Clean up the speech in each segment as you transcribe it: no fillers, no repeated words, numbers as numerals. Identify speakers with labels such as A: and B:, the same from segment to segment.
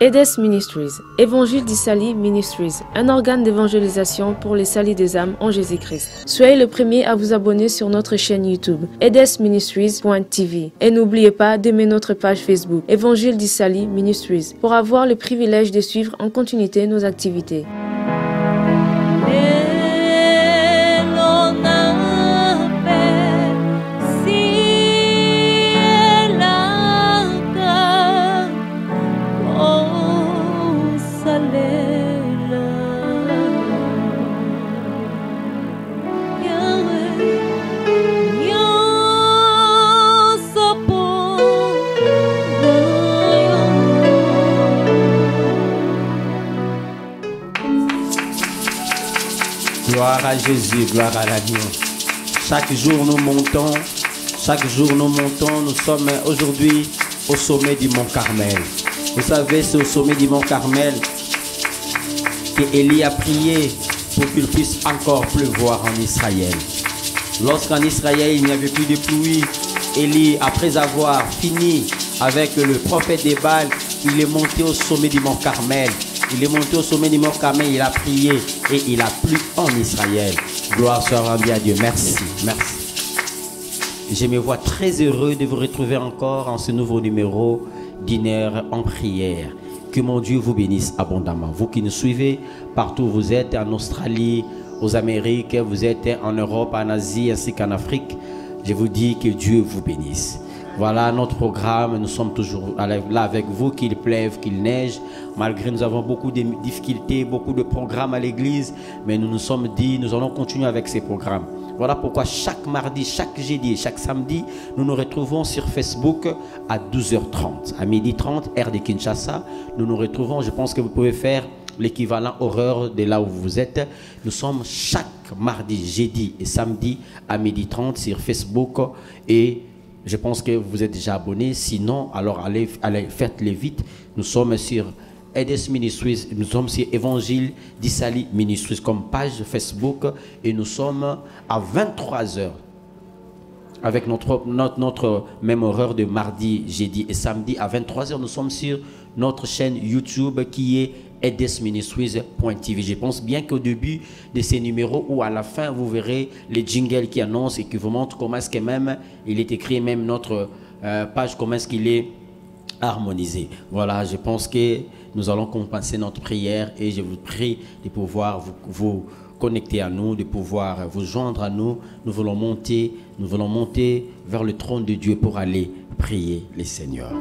A: EDES Ministries, Évangile d'Issaly Ministries, un organe d'évangélisation pour les salis des âmes en Jésus-Christ. Soyez le premier à vous abonner sur notre chaîne YouTube, edesministries.tv. Et n'oubliez pas d'aimer notre page Facebook, Évangile d'Issaly Ministries, pour avoir le privilège de suivre en continuité nos activités.
B: Gloire à Jésus, gloire à l'agneau. Chaque jour nous montons, nous sommes aujourd'hui au sommet du mont Carmel. Vous savez, c'est au sommet du mont Carmel qu'Élie a prié pour qu'il puisse encore pleuvoir en Israël. Lorsqu'en Israël il n'y avait plus de pluie, Élie, après avoir fini avec le prophète des Baals, il est monté au sommet du mont Carmel. Il est monté au sommet du mont Carmel, il a prié et il a plu en Israël. Gloire soit rendue à Dieu. Merci, merci. Je me vois très heureux de vous retrouver encore en ce nouveau numéro d'une heure en prière. Que mon Dieu vous bénisse abondamment. Vous qui nous suivez partout où vous êtes, en Australie, aux Amériques, vous êtes en Europe, en Asie ainsi qu'en Afrique, je vous dis que Dieu vous bénisse. Voilà notre programme, nous sommes toujours là avec vous, qu'il pleuve, qu'il neige. Malgré nous avons beaucoup de difficultés, beaucoup de programmes à l'église, mais nous nous sommes dit, nous allons continuer avec ces programmes. Voilà pourquoi chaque mardi, chaque jeudi et chaque samedi, nous nous retrouvons sur Facebook à 12h30. À 12h30, heure de Kinshasa, nous nous retrouvons, je pense que vous pouvez faire l'équivalent horaire de là où vous êtes. Nous sommes chaque mardi, jeudi et samedi à 12h30 sur Facebook et je pense que vous êtes déjà abonné. Sinon, alors allez faites-le vite. Nous sommes sur EDES Ministries, nous sommes sur Évangile d'Issaly Ministries comme page Facebook et nous sommes à 23h avec notre même horaire de mardi, jeudi et samedi à 23h. Nous sommes sur notre chaîne YouTube qui est edesministries.tv. Je pense bien qu'au début de ces numéros ou à la fin, vous verrez les jingles qui annoncent et qui vous montrent comment est-ce que même il est écrit, même notre page, comment est-ce qu'il est harmonisé. Voilà, je pense que nous allons compenser notre prière et je vous prie de pouvoir vous connecter à nous, de pouvoir vous joindre à nous. Nous voulons monter vers le trône de Dieu pour aller prier les Seigneurs.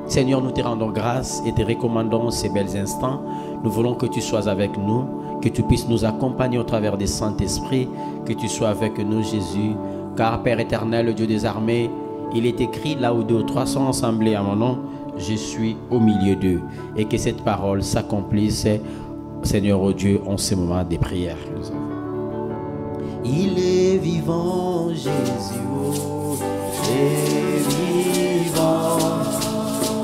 B: Seigneur, nous te rendons grâce et te recommandons ces bels instants. Nous voulons que tu sois avec nous, que tu puisses nous accompagner au travers des Saint-Esprit, que tu sois avec nous, Jésus. Car, Père éternel, Dieu des armées, il est écrit là où 2 ou 3 sont assemblés à mon nom, je suis au milieu d'eux. Et que cette parole s'accomplisse, Seigneur, oh Dieu, en ce moment des prières que nous avons. Il est vivant, Jésus, oh, il est vivant.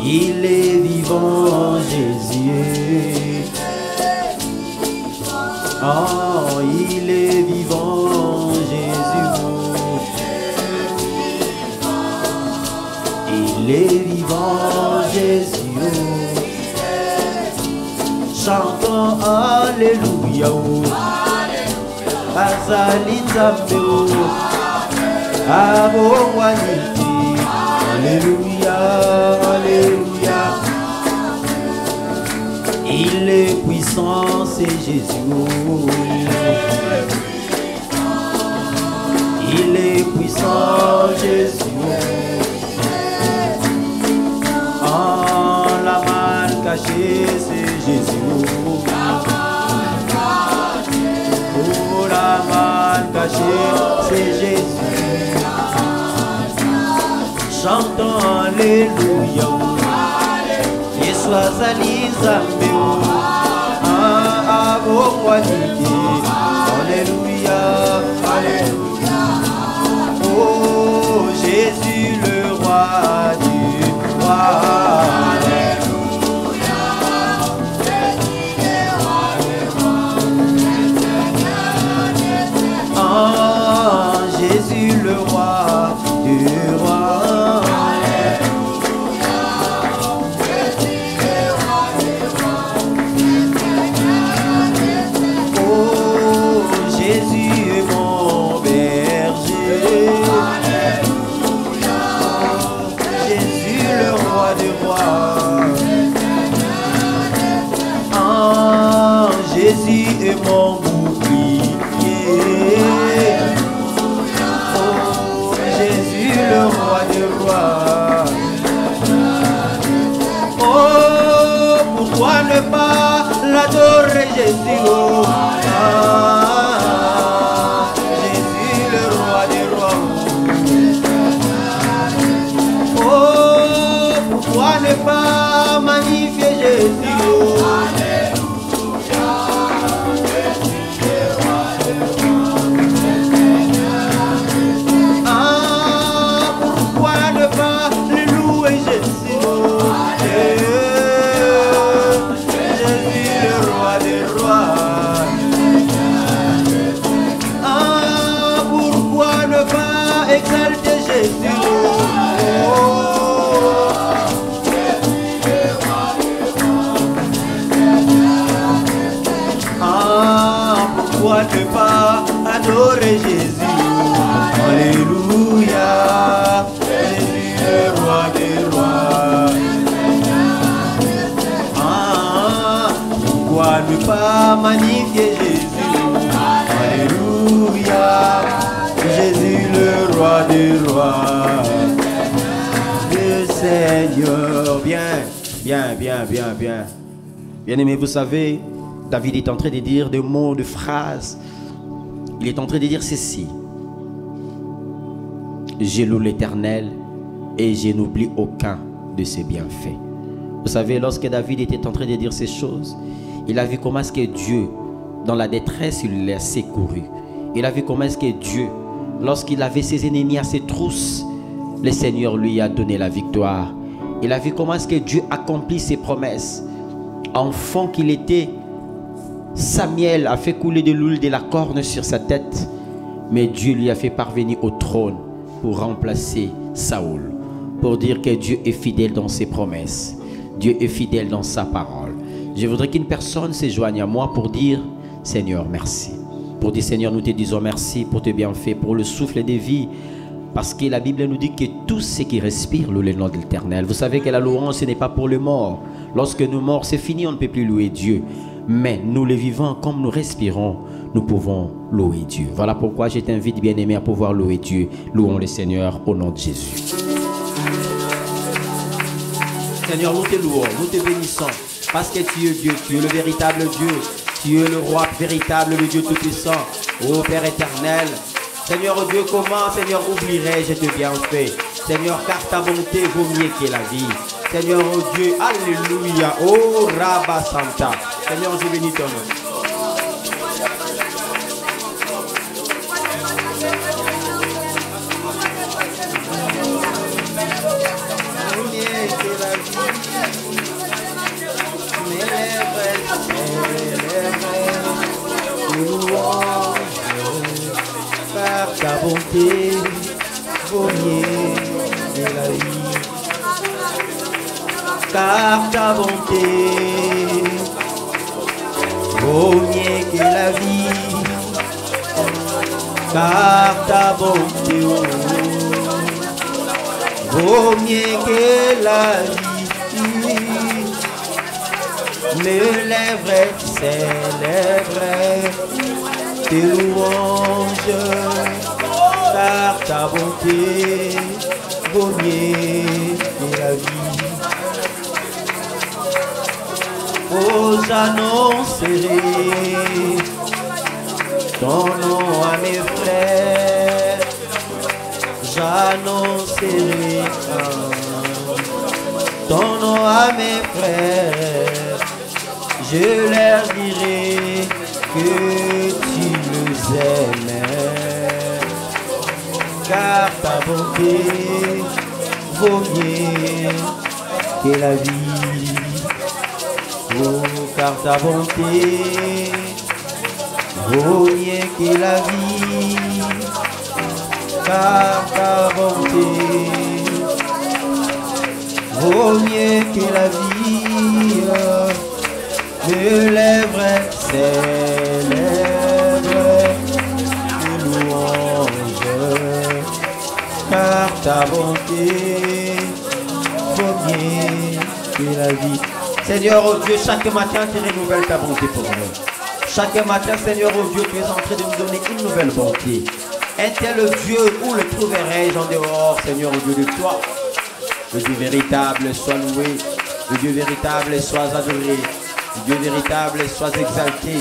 B: Il est vivant, Jésus. Oh, il est vivant, Jésus. Il est vivant, Jésus. Chantons Alléluia. Azali Nzambe. Abongwaniti. Alléluia, Alléluia. Il est puissant, c'est Jésus. Il est puissant, Jésus. Oh, la main cachée, c'est Jésus. Oh, la main cachée, c'est Jésus. Chantons Alléluia. Yesu azali Nzambe. Alléluia. Alléluia. Oh, Jésus le roi du roi. Alléluia. Jésus le roi du roi. Oh, Jésus le roi du roi. roi des rois. Ah, Jésus est mon bouclier. Oh, Jésus le roi des rois. Oh, pourquoi ne pas l'adorer, Jésus? Oh, Jésus le roi des rois. Oh, pourquoi ne pas magnifier Jésus? Oh, exalter Jésus. Ah, pourquoi ne pas adorer Jésus? Alléluia, Jésus le roi des rois. Ah, pourquoi ne pas magnifier Jésus? Alléluia, Jésus le roi des rois. Le Seigneur. Bien. Bien aimé, vous savez, David est en train de dire des mots, de phrases. Il est en train de dire ceci: je loue l'Éternel et je n'oublie aucun de ses bienfaits. Vous savez, lorsque David était en train de dire ces choses, il a vu comment est-ce que Dieu, dans la détresse, il l'a secouru. Il a vu comment est-ce que Dieu, lorsqu'il avait ses ennemis à ses trousses, le Seigneur lui a donné la victoire. Il a vu comment est-ce que Dieu accomplit ses promesses. Enfant qu'il était, Samuel a fait couler de l'huile de la corne sur sa tête, mais Dieu lui a fait parvenir au trône pour remplacer Saoul, pour dire que Dieu est fidèle dans ses promesses. Dieu est fidèle dans sa parole. Je voudrais qu'une personne se joigne à moi pour dire: Seigneur, merci. Pour dire: Seigneur, nous te disons merci pour tes bienfaits, pour le souffle de vie. Parce que la Bible nous dit que tout ce qui respire loue le nom de l'Éternel. Vous savez que la louange, ce n'est pas pour les morts. Lorsque nous morts, c'est fini, on ne peut plus louer Dieu. Mais nous les vivants, comme nous respirons, nous pouvons louer Dieu. Voilà pourquoi je t'invite, bien-aimé, à pouvoir louer Dieu. Louons le Seigneur au nom de Jésus. Seigneur, nous te louons, nous te bénissons. Parce que tu es Dieu, tu es le véritable Dieu. Tu es le roi véritable, le Dieu tout-puissant. Ô Père éternel, Seigneur Dieu, comment, Seigneur, oublierai-je tes bienfaits? Seigneur, car ta bonté vaut mieux que la vie. Seigneur Dieu, alléluia. Oh Rabba Santa. Seigneur, je bénis ton nom. Car ta bonté vaut mieux que la vie. Car ta bonté vaut mieux que la vie. Car ta bonté vaut mieux que la vie. Mes lèvres célèbrent tes louanges, car ta bonté vaut mieux que la vie. Oh, j'annoncerai ton nom à mes frères, j'annoncerai ton nom à mes frères, je leur dirai que tu les aimes, car ta bonté vaut mieux que la vie. Oh, car ta bonté vaut mieux que la vie, car ta bonté vaut mieux que la vie. Mes lèvres célèbrent tes louanges, car ta bonté vaut mieux es la vie. Seigneur, oh Dieu, chaque matin, tu renouvelles ta bonté pour nous. Chaque matin, Seigneur, oh Dieu, tu es en train de nous donner une nouvelle bonté. Un tel Dieu, où le trouverai-je en dehors, Seigneur, au Dieu de toi? Le Dieu véritable soit loué, le Dieu véritable soit adoré, le Dieu véritable soit exalté.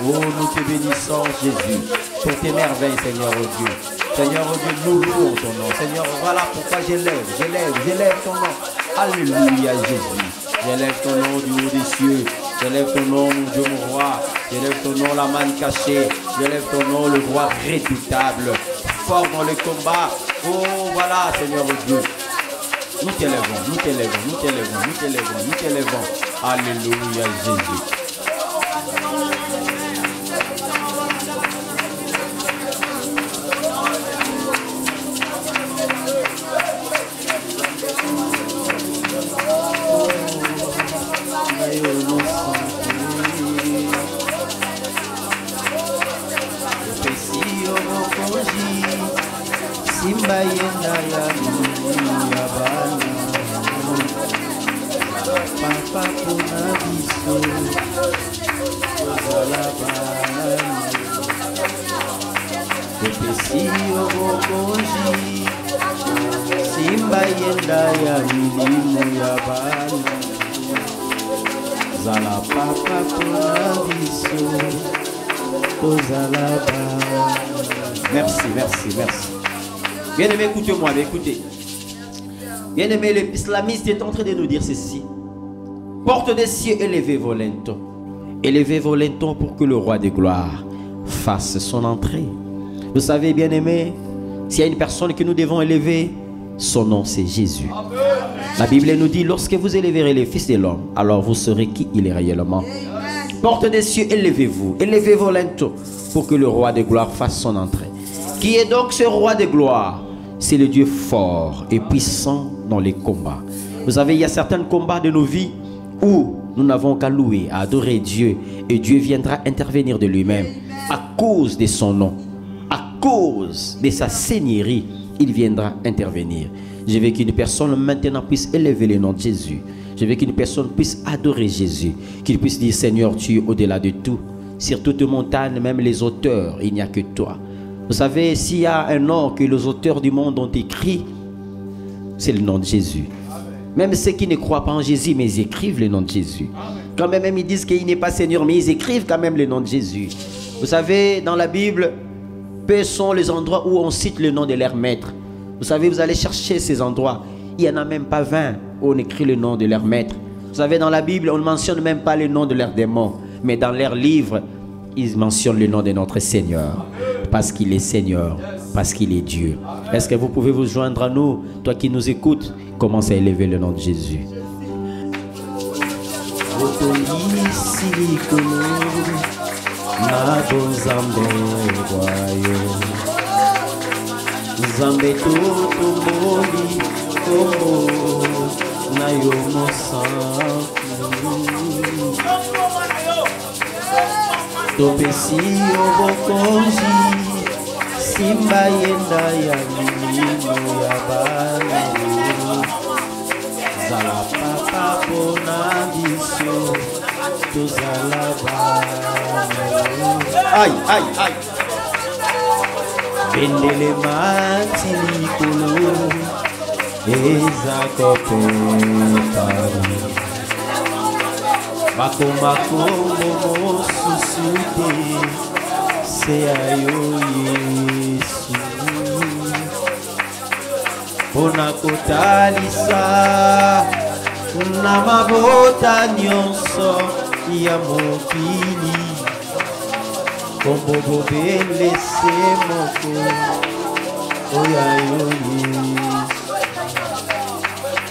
B: Oh, nous te bénissons, Jésus, pour tes merveilles, Seigneur, oh Dieu. Seigneur, oh Dieu, nous louons ton nom. Seigneur, voilà pourquoi j'élève ton nom. Alléluia, Jésus. J'élève ton nom du haut des cieux. J'élève ton nom, mon Dieu, mon roi. J'élève ton nom, la manne cachée. J'élève ton nom, le roi redoutable, fort dans le combat. Oh, voilà, Seigneur, oh Dieu. Nous t'élèvons, nous t'élèvons, nous t'élèvons, nous t'élèvons, nous t'élèvons. Alléluia, Jésus. Simba yenda ya bana papa kuna biso ozala bana tepesi obokonzi simba yenda ya milimu ya bana zala papa kuna biso ozala bana. Merci, merci, merci. Bien-aimé, écoutez-moi, écoutez. Bien-aimé, l'islamiste est en train de nous dire ceci. Porte des cieux, élevez vos lintons. Élevez vos lintons pour que le roi de gloire fasse son entrée. Vous savez, bien-aimé, s'il y a une personne que nous devons élever, son nom c'est Jésus. La Bible nous dit, lorsque vous élèverez les fils de l'homme, alors vous saurez qui il est réellement. Porte des cieux, élevez-vous, élevez vos lintons pour que le roi de gloire fasse son entrée. Qui est donc ce roi de gloire? C'est le Dieu fort et puissant dans les combats. Vous savez, il y a certains combats de nos vies où nous n'avons qu'à louer, à adorer Dieu, et Dieu viendra intervenir de lui-même à cause de son nom, à cause de sa seigneurie, il viendra intervenir. Je veux qu'une personne maintenant puisse élever le nom de Jésus. Je veux qu'une personne puisse adorer Jésus, qu'il puisse dire, Seigneur, tu es au-delà de tout. Sur toute montagne, même les auteurs, il n'y a que toi. Vous savez, s'il y a un nom que les auteurs du monde ont écrit, c'est le nom de Jésus. Même ceux qui ne croient pas en Jésus, mais ils écrivent le nom de Jésus. Quand même ils disent qu'il n'est pas Seigneur, mais ils écrivent quand même le nom de Jésus. Vous savez, dans la Bible, peu sont les endroits où on cite le nom de leur maître. Vous savez, vous allez chercher ces endroits. Il n'y en a même pas 20 où on écrit le nom de leur maître. Vous savez, dans la Bible, on ne mentionne même pas le nom de leurs démons. Mais dans leurs livres, ils mentionnent le nom de notre Seigneur. Parce qu'il est Seigneur, parce qu'il est Dieu. Est-ce que vous pouvez vous joindre à nous? Toi qui nous écoutes, commence à élever le nom de Jésus. Topesi obokonzi simba yenda ya milimo ya bana zala papa pona biso tozala bana. Aïe, aïe, aïe. Bendele mati likolo eza kopetani Makoma kombo mosusude se ayo Yesu pona kotalisa na mabota nyonso ya mokili kombo bobelese moko oyo ayo Yesu.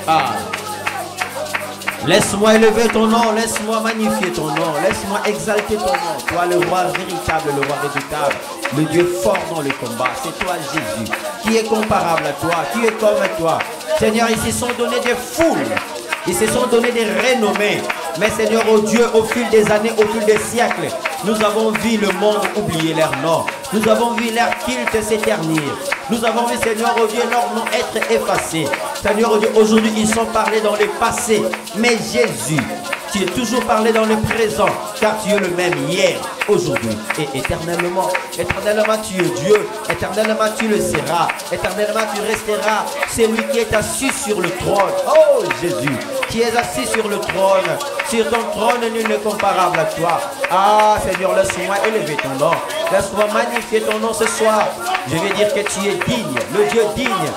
B: Ah, laisse-moi élever ton nom, laisse-moi magnifier ton nom, laisse-moi exalter ton nom. Toi le roi véritable, le roi redoutable, le Dieu fort dans le combat. C'est toi Jésus, qui est comparable à toi, qui est comme toi. Seigneur, ils se sont donné des foules, ils se sont donné des renommées. Mais Seigneur, oh Dieu, au fil des années, au fil des siècles, nous avons vu le monde oublier leur nom. Nous avons vu leur culte s'éternir. Nous avons vu, Seigneur, oh Dieu, leur nom être effacé. Seigneur Dieu, aujourd'hui, ils sont parlés dans le passé. Mais Jésus, tu es toujours parlé dans le présent, car tu es le même hier, aujourd'hui et éternellement. Éternellement, tu es Dieu. Éternellement, tu le seras. Éternellement, tu resteras. C'est lui qui est assis sur le trône. Oh Jésus, qui est assis sur le trône. Sur ton trône, nul n'est comparable à toi. Ah Seigneur, laisse-moi élever ton nom. Laisse-moi magnifier ton nom ce soir. Je vais dire que tu es digne, le Dieu digne.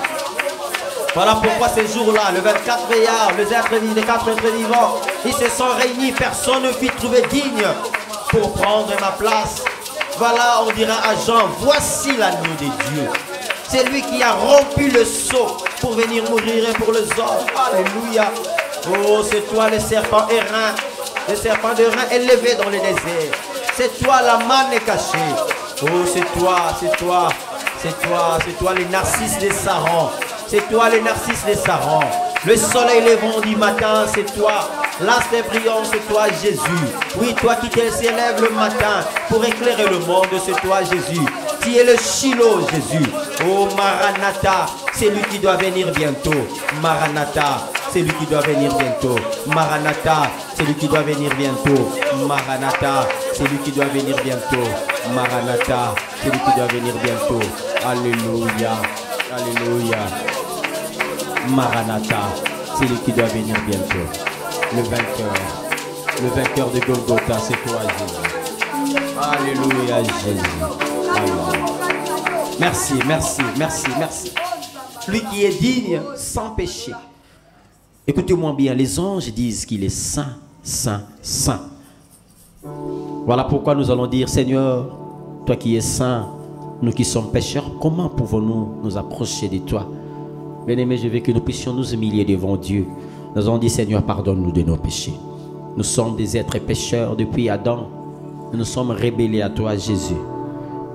B: Voilà pourquoi ces jours-là, le 24 veillard, les 4 êtres vivants, ils se sont réunis, personne ne fit trouver digne pour prendre ma place. Voilà, on dira à Jean, voici l'agneau de Dieu. C'est lui qui a rompu le sceau pour venir mourir pour les hommes. Alléluia. Oh, c'est toi le serpent errant, le serpent d'Airain élevé dans le désert. C'est toi la manne cachée. Oh, c'est toi, c'est toi, c'est toi, c'est toi les narcisses des Sarons. C'est toi les narcisses des Sarons. Le soleil levant du matin, c'est toi. L'astre brillant, c'est toi Jésus. Oui, toi qui te s'élève le matin pour éclairer le monde, c'est toi Jésus. Tu es le Shiloh, Jésus. Oh Maranatha, c'est lui qui doit venir bientôt. Maranatha, c'est lui qui doit venir bientôt. Maranatha, c'est lui qui doit venir bientôt. Maranatha, c'est lui qui doit venir bientôt. Maranatha, c'est lui qui doit venir bientôt. Alléluia. Alléluia. Maranatha, c'est lui qui doit venir bientôt. Le vainqueur de Golgotha, c'est toi Jésus. Alléluia Jésus. Alléluia. Merci, merci, merci, merci. Lui qui est digne sans péché. Écoutez-moi bien, les anges disent qu'il est saint, saint, saint. Voilà pourquoi nous allons dire, Seigneur, toi qui es saint, nous qui sommes pécheurs, comment pouvons-nous nous approcher de toi? Bien-aimés, je veux que nous puissions nous humilier devant Dieu. Nous avons dit, Seigneur, pardonne-nous de nos péchés. Nous sommes des êtres pécheurs depuis Adam. Nous nous sommes rébellés à toi, Jésus.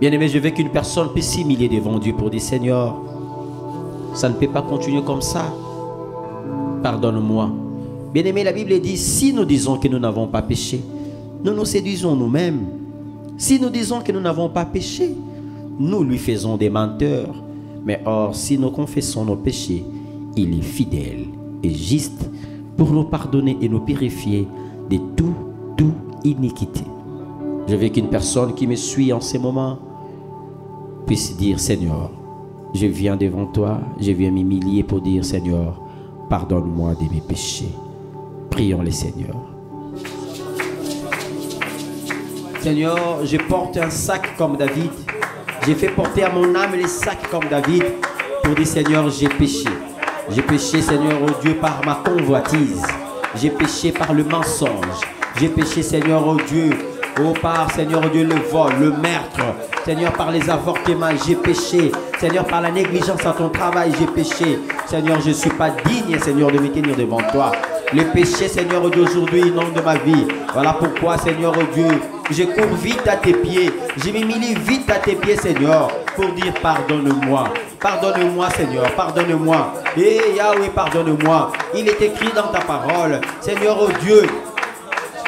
B: Bien-aimés, je veux qu'une personne puisse s'humilier devant Dieu pour dire, Seigneur, ça ne peut pas continuer comme ça. Pardonne-moi. Bien-aimés, la Bible dit, si nous disons que nous n'avons pas péché, nous nous séduisons nous-mêmes. Si nous disons que nous n'avons pas péché, nous lui faisons des menteurs. Mais or, si nous confessons nos péchés, il est fidèle et juste pour nous pardonner et nous purifier de toute iniquité. Je veux qu'une personne qui me suit en ce moment puisse dire, Seigneur, je viens devant toi, je viens m'humilier pour dire, Seigneur, pardonne-moi de mes péchés. Prions le Seigneur. Seigneur, je porte un sac comme David. J'ai fait porter à mon âme les sacs comme David pour dire, Seigneur, j'ai péché. J'ai péché, Seigneur, oh Dieu, par ma convoitise. J'ai péché par le mensonge. J'ai péché, Seigneur, oh Dieu, oh par, Seigneur, oh Dieu, le vol, le meurtre. Seigneur, par les avortements, j'ai péché. Seigneur, par la négligence à ton travail, j'ai péché. Seigneur, je ne suis pas digne, Seigneur, de me tenir devant toi. Le péché, Seigneur, d'aujourd'hui, inonde de ma vie. Voilà pourquoi, Seigneur, oh Dieu, je cours vite à tes pieds. Je m'humilie vite à tes pieds, Seigneur, pour dire pardonne-moi. Pardonne-moi, Seigneur, pardonne-moi. Eh, Yahweh, pardonne-moi. Il est écrit dans ta parole, Seigneur, oh Dieu,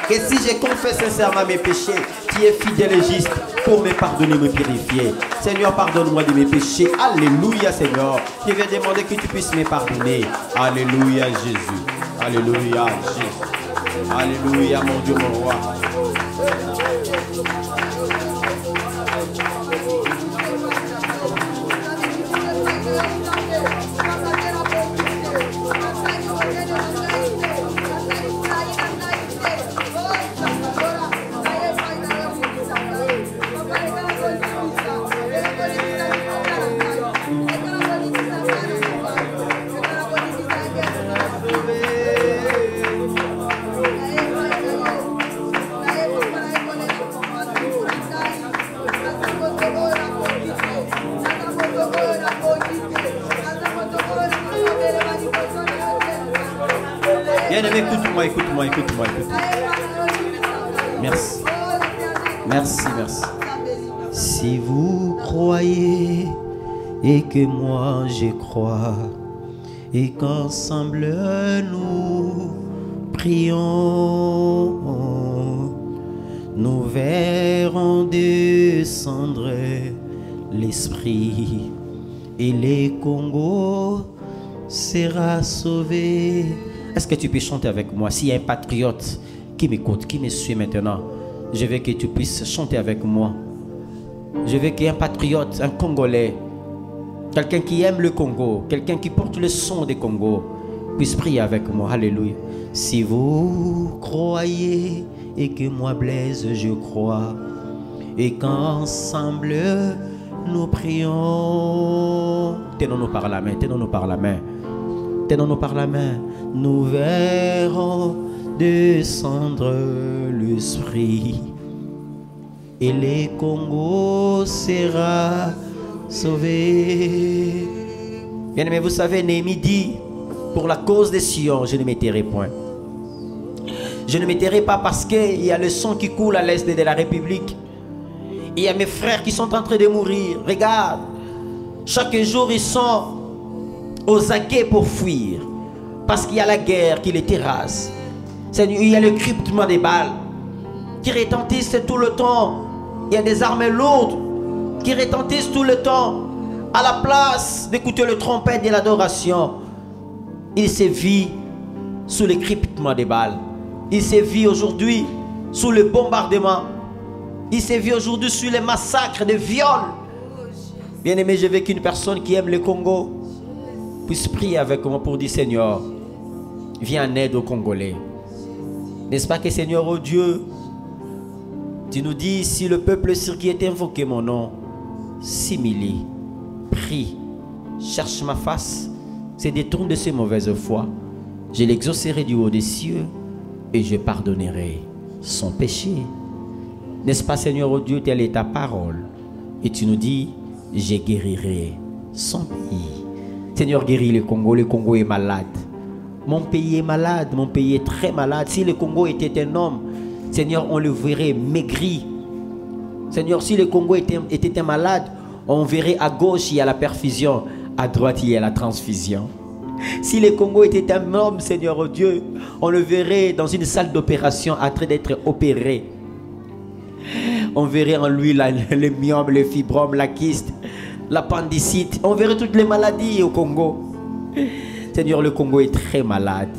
B: que si je confesse sincèrement mes péchés, tu es fidèle et juste pour me pardonner, me purifier. Seigneur, pardonne-moi de mes péchés. Alléluia, Seigneur. Je vais demander que tu puisses me pardonner. Alléluia, Jésus. Alléluia, Jésus. Alléluia, mon Dieu, mon roi. Bien-aimé, écoute-moi, écoute-moi, écoute-moi, écoute-moi. Merci. Merci, merci. Si vous croyez et que moi je crois et qu'ensemble nous prions, nous verrons descendre l'Esprit et les Congos sera sauvé. Est-ce que tu peux chanter avec moi? S'il y a un patriote qui m'écoute, qui me suit maintenant, je veux que tu puisses chanter avec moi. Je veux qu'il y ait un patriote, un Congolais, quelqu'un qui aime le Congo, quelqu'un qui porte le son des Congo, puisse prier avec moi. Alléluia. Si vous croyez et que moi Blaise je crois, et qu'ensemble nous prions, tenons-nous par la main, tenons-nous par la main, tenons-nous par la main, nous verrons descendre l'Esprit et les Congo sera sauvé. Bien aimé, vous savez, Néhémie dit, pour la cause des Sion, je ne m'étairai point. Je ne m'étairai pas parce qu'il y a le sang qui coule à l'est de la République. Il y a mes frères qui sont en train de mourir. Regarde, chaque jour ils sont aux aguets pour fuir. Parce qu'il y a la guerre qui les terrasse. Il y a le cryptement des balles qui retentissent tout le temps. Il y a des armes lourdes qui retentissent tout le temps. À la place d'écouter le trompette de l'adoration, il se vit sous le cryptement des balles. Il se vit aujourd'hui sous le bombardement. Il se vit aujourd'hui sous les massacres, les viols. Bien aimé, je veux qu'une personne qui aime le Congo puisse prier avec moi pour dire, Seigneur, viens en aide aux Congolais. N'est-ce pas que Seigneur, oh Dieu, tu nous dis, si le peuple sur qui est invoqué mon nom s'humilie, prie, cherche ma face, se détourne de ses mauvaises foi, je l'exaucerai du haut des cieux et je pardonnerai son péché. N'est-ce pas, Seigneur, oh Dieu, telle est ta parole. Et tu nous dis, je guérirai son pays. Seigneur, guéris le Congo est malade. Mon pays est malade, mon pays est très malade. Si le Congo était un homme, Seigneur, on le verrait maigri. Seigneur, si le Congo était un malade, on verrait à gauche, il y a la perfusion, à droite, il y a la transfusion. Si le Congo était un homme, Seigneur, oh Dieu, on le verrait dans une salle d'opération en train d'être opéré. On verrait en lui le myome, le fibrome, la kyste, l'appendicite. On verrait toutes les maladies au Congo. Seigneur, le Congo est très malade.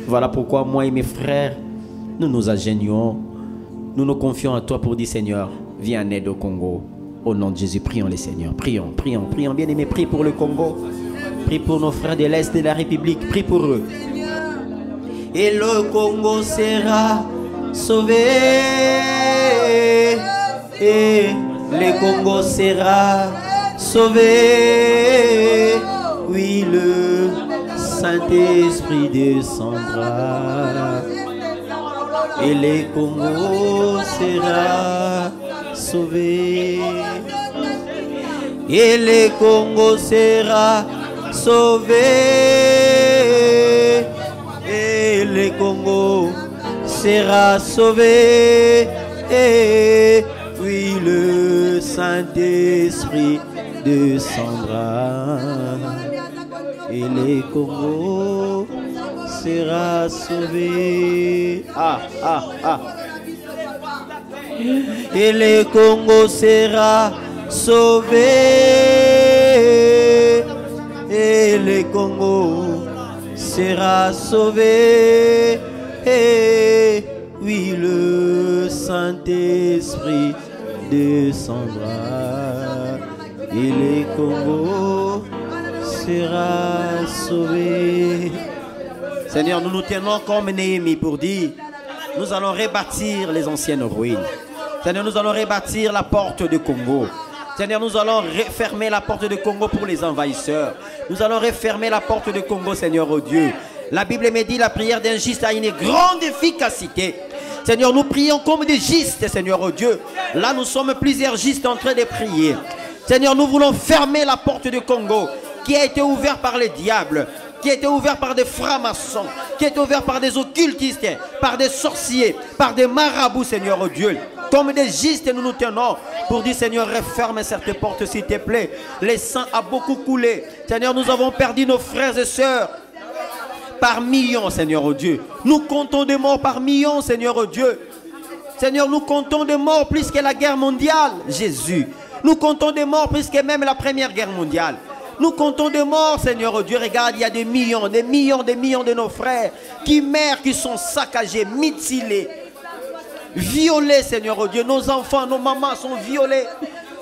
B: Voilà pourquoi moi et mes frères, nous nous agénions. Nous nous confions à toi pour dire, Seigneur, viens en aide au Congo. Au nom de Jésus, prions les Seigneurs. Prions, prions, prions. Bien aimés, prie pour le Congo. Prie pour nos frères de l'Est de la République. Prie pour eux. Et le Congo sera sauvé. Et le Congo sera sauvé. Oui, le Saint-Esprit descendra. Et le Congo sera sauvé. Et le Congo sera sauvé. Et le Congo sera sauvé. Et oui, le Saint-Esprit descendra. Et le Congo sera sauvé. Et le Congo sera sauvé. Et le Congo sera sauvé. Et oui, le Saint-Esprit descendra. Et le Congo sera sauvé. Seigneur, nous nous tenons comme Néhémie pour dire, nous allons rebâtir les anciennes ruines. Seigneur, nous allons rebâtir la porte du Congo. Seigneur, nous allons refermer la porte du Congo pour les envahisseurs. Nous allons refermer la porte du Congo, Seigneur, oh Dieu. La Bible me dit, la prière d'un juste a une grande efficacité. Seigneur, nous prions comme des justes, Seigneur, oh Dieu. Là, nous sommes plusieurs justes en train de prier. Seigneur, nous voulons fermer la porte du Congo qui a été ouverte par les diables, qui a été ouvert par des francs-maçons, qui a été ouvert par des occultistes, par des sorciers, par des marabouts, Seigneur, oh Dieu. Comme des justes, nous nous tenons pour dire, Seigneur, referme cette porte, s'il te plaît. Le sang a beaucoup coulé. Seigneur, nous avons perdu nos frères et sœurs par millions, Seigneur, oh Dieu. Nous comptons des morts par millions, Seigneur, oh Dieu. Seigneur, nous comptons des morts plus que la guerre mondiale, Jésus. Nous comptons des morts plus que même la première guerre mondiale. Nous comptons des morts, Seigneur oh Dieu. Regarde, il y a des millions de nos frères qui meurent, qui sont saccagés, mutilés, violés, Seigneur oh Dieu. Nos enfants, nos mamans sont violés.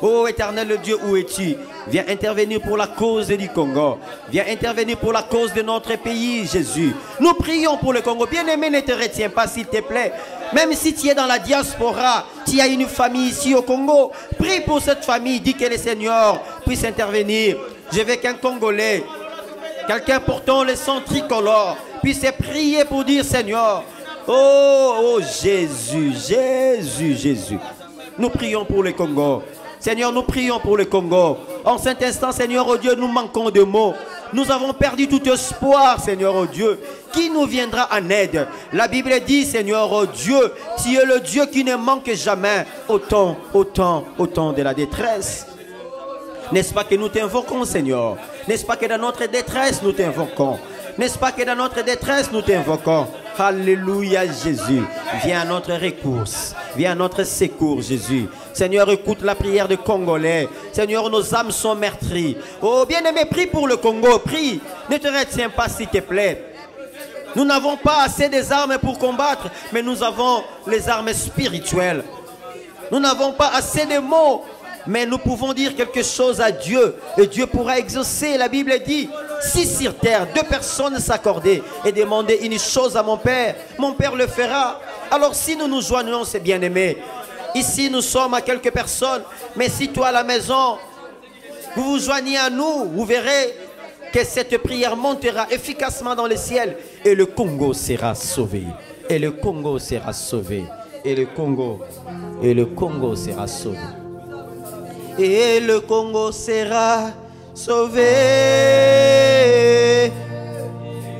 B: Oh éternel Dieu, où es-tu? Viens intervenir pour la cause du Congo. Viens intervenir pour la cause de notre pays, Jésus. Nous prions pour le Congo. Bien-aimé, ne te retiens pas, s'il te plaît. Même si tu es dans la diaspora, tu as une famille ici au Congo, prie pour cette famille. Dis que le Seigneur puisse intervenir. Je veux qu'un Congolais, quelqu'un portant le sang tricolore, puisse prier pour dire Seigneur. Oh Jésus, Jésus, Jésus. Nous prions pour le Congo. Seigneur, nous prions pour le Congo. En cet instant, Seigneur, oh Dieu, nous manquons de mots. Nous avons perdu tout espoir, Seigneur, oh Dieu. Qui nous viendra en aide? La Bible dit, Seigneur, oh Dieu, tu es le Dieu qui ne manque jamais au temps de la détresse. N'est-ce pas que nous t'invoquons, Seigneur? N'est-ce pas que dans notre détresse, nous t'invoquons? N'est-ce pas que dans notre détresse, nous t'invoquons? Alléluia, Jésus. Viens à notre recours. Viens à notre secours, Jésus. Seigneur, écoute la prière des Congolais. Seigneur, nos âmes sont meurtries. Oh, bien-aimé, prie pour le Congo. Prie. Ne te retiens pas, s'il te plaît. Nous n'avons pas assez des armes pour combattre, mais nous avons les armes spirituelles. Nous n'avons pas assez de mots, mais nous pouvons dire quelque chose à Dieu. Et Dieu pourra exaucer. La Bible dit, si sur terre, deux personnes s'accordaient et demandaient une chose à mon Père le fera. Alors si nous nous joignons, c'est bien-aimé. Ici, nous sommes à quelques personnes, mais si toi à la maison, vous vous joignez à nous, vous verrez que cette prière montera efficacement dans le ciel et le Congo sera sauvé. Et le Congo sera sauvé. Et le Congo sera sauvé. Et le Congo sera sauvé.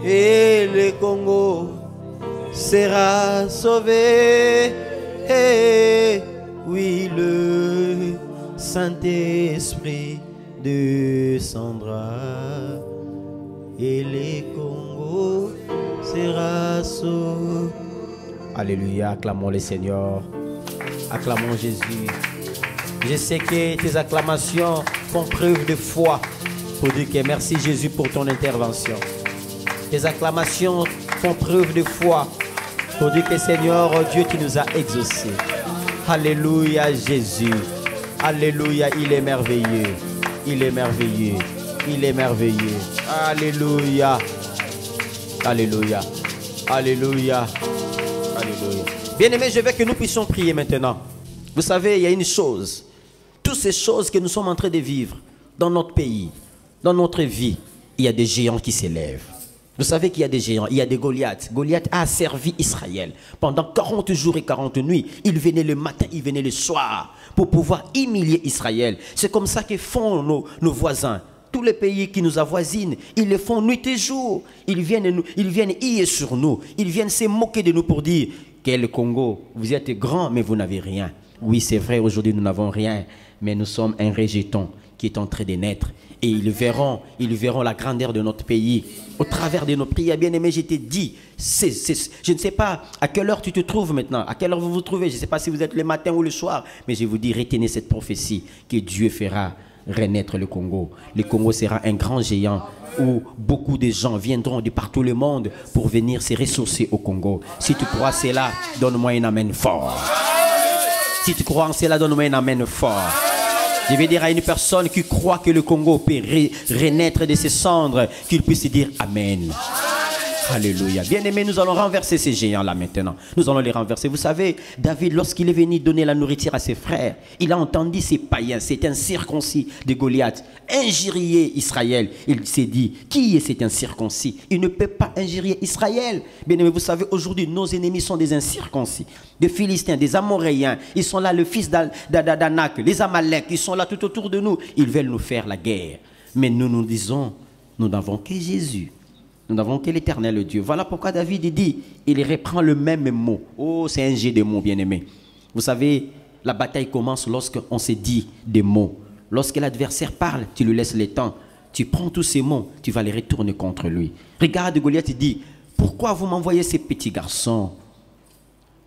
B: Et le Congo sera sauvé. Et oui, le Saint-Esprit descendra. Et le Congo sera sauvé. Alléluia, acclamons le Seigneur. Acclamons Jésus. Je sais que tes acclamations font preuve de foi pour dire que merci Jésus pour ton intervention. Tes acclamations font preuve de foi pour dire que Seigneur, oh Dieu, tu nous as exaucés. Alléluia Jésus. Alléluia, il est merveilleux. Il est merveilleux. Il est merveilleux. Alléluia. Alléluia. Alléluia. Alléluia. Bien-aimés, je veux que nous puissions prier maintenant. Vous savez, il y a une chose. Toutes ces choses que nous sommes en train de vivre dans notre pays, dans notre vie, il y a des géants qui s'élèvent. Vous savez qu'il y a des géants, il y a des Goliaths. Goliath a servi Israël pendant 40 jours et 40 nuits. Il venait le matin, il venait le soir pour pouvoir humilier Israël. C'est comme ça que font nos voisins. Tous les pays qui nous avoisinent, ils le font nuit et jour. Ils viennent hyer sur nous. Ils viennent se moquer de nous pour dire que le Congo, vous êtes grand mais vous n'avez rien. Oui, c'est vrai, aujourd'hui nous n'avons rien, mais nous sommes un rejeton qui est en train de naître. Et ils verront la grandeur de notre pays au travers de nos prières. Bien-aimés, je t'ai dit, je ne sais pas à quelle heure tu te trouves maintenant, à quelle heure vous vous trouvez. Je ne sais pas si vous êtes le matin ou le soir, mais je vous dis, retenez cette prophétie que Dieu fera renaître le Congo. Le Congo sera un grand géant où beaucoup de gens viendront de partout le monde pour venir se ressourcer au Congo. Si tu crois cela, donne-moi un amen fort. Si tu crois en cela, donne-moi un amen fort. Je vais dire à une personne qui croit que le Congo peut renaître de ses cendres, qu'il puisse dire amen. Alléluia. Bien-aimés, nous allons renverser ces géants-là maintenant. Nous allons les renverser. Vous savez, David, lorsqu'il est venu donner la nourriture à ses frères, il a entendu ces païens, c'est un circoncis de Goliath, injurier Israël. Il s'est dit, qui est cet incirconcis? Il ne peut pas injurier Israël. Bien-aimés, vous savez, aujourd'hui, nos ennemis sont des incirconcis, des Philistins, des Amoréens. Ils sont là, le fils d'Anak, les Amalek, ils sont là tout autour de nous. Ils veulent nous faire la guerre. Mais nous nous disons, nous n'avons que Jésus. Nous n'avons que l'Éternel Dieu. Voilà pourquoi David dit, il reprend le même mot. Oh, c'est un jeu de mots, bien-aimé. Vous savez, la bataille commence lorsqu'on se dit des mots. Lorsque l'adversaire parle, tu lui laisses le temps. Tu prends tous ces mots, tu vas les retourner contre lui. Regarde, Goliath dit, pourquoi vous m'envoyez ces petits garçons?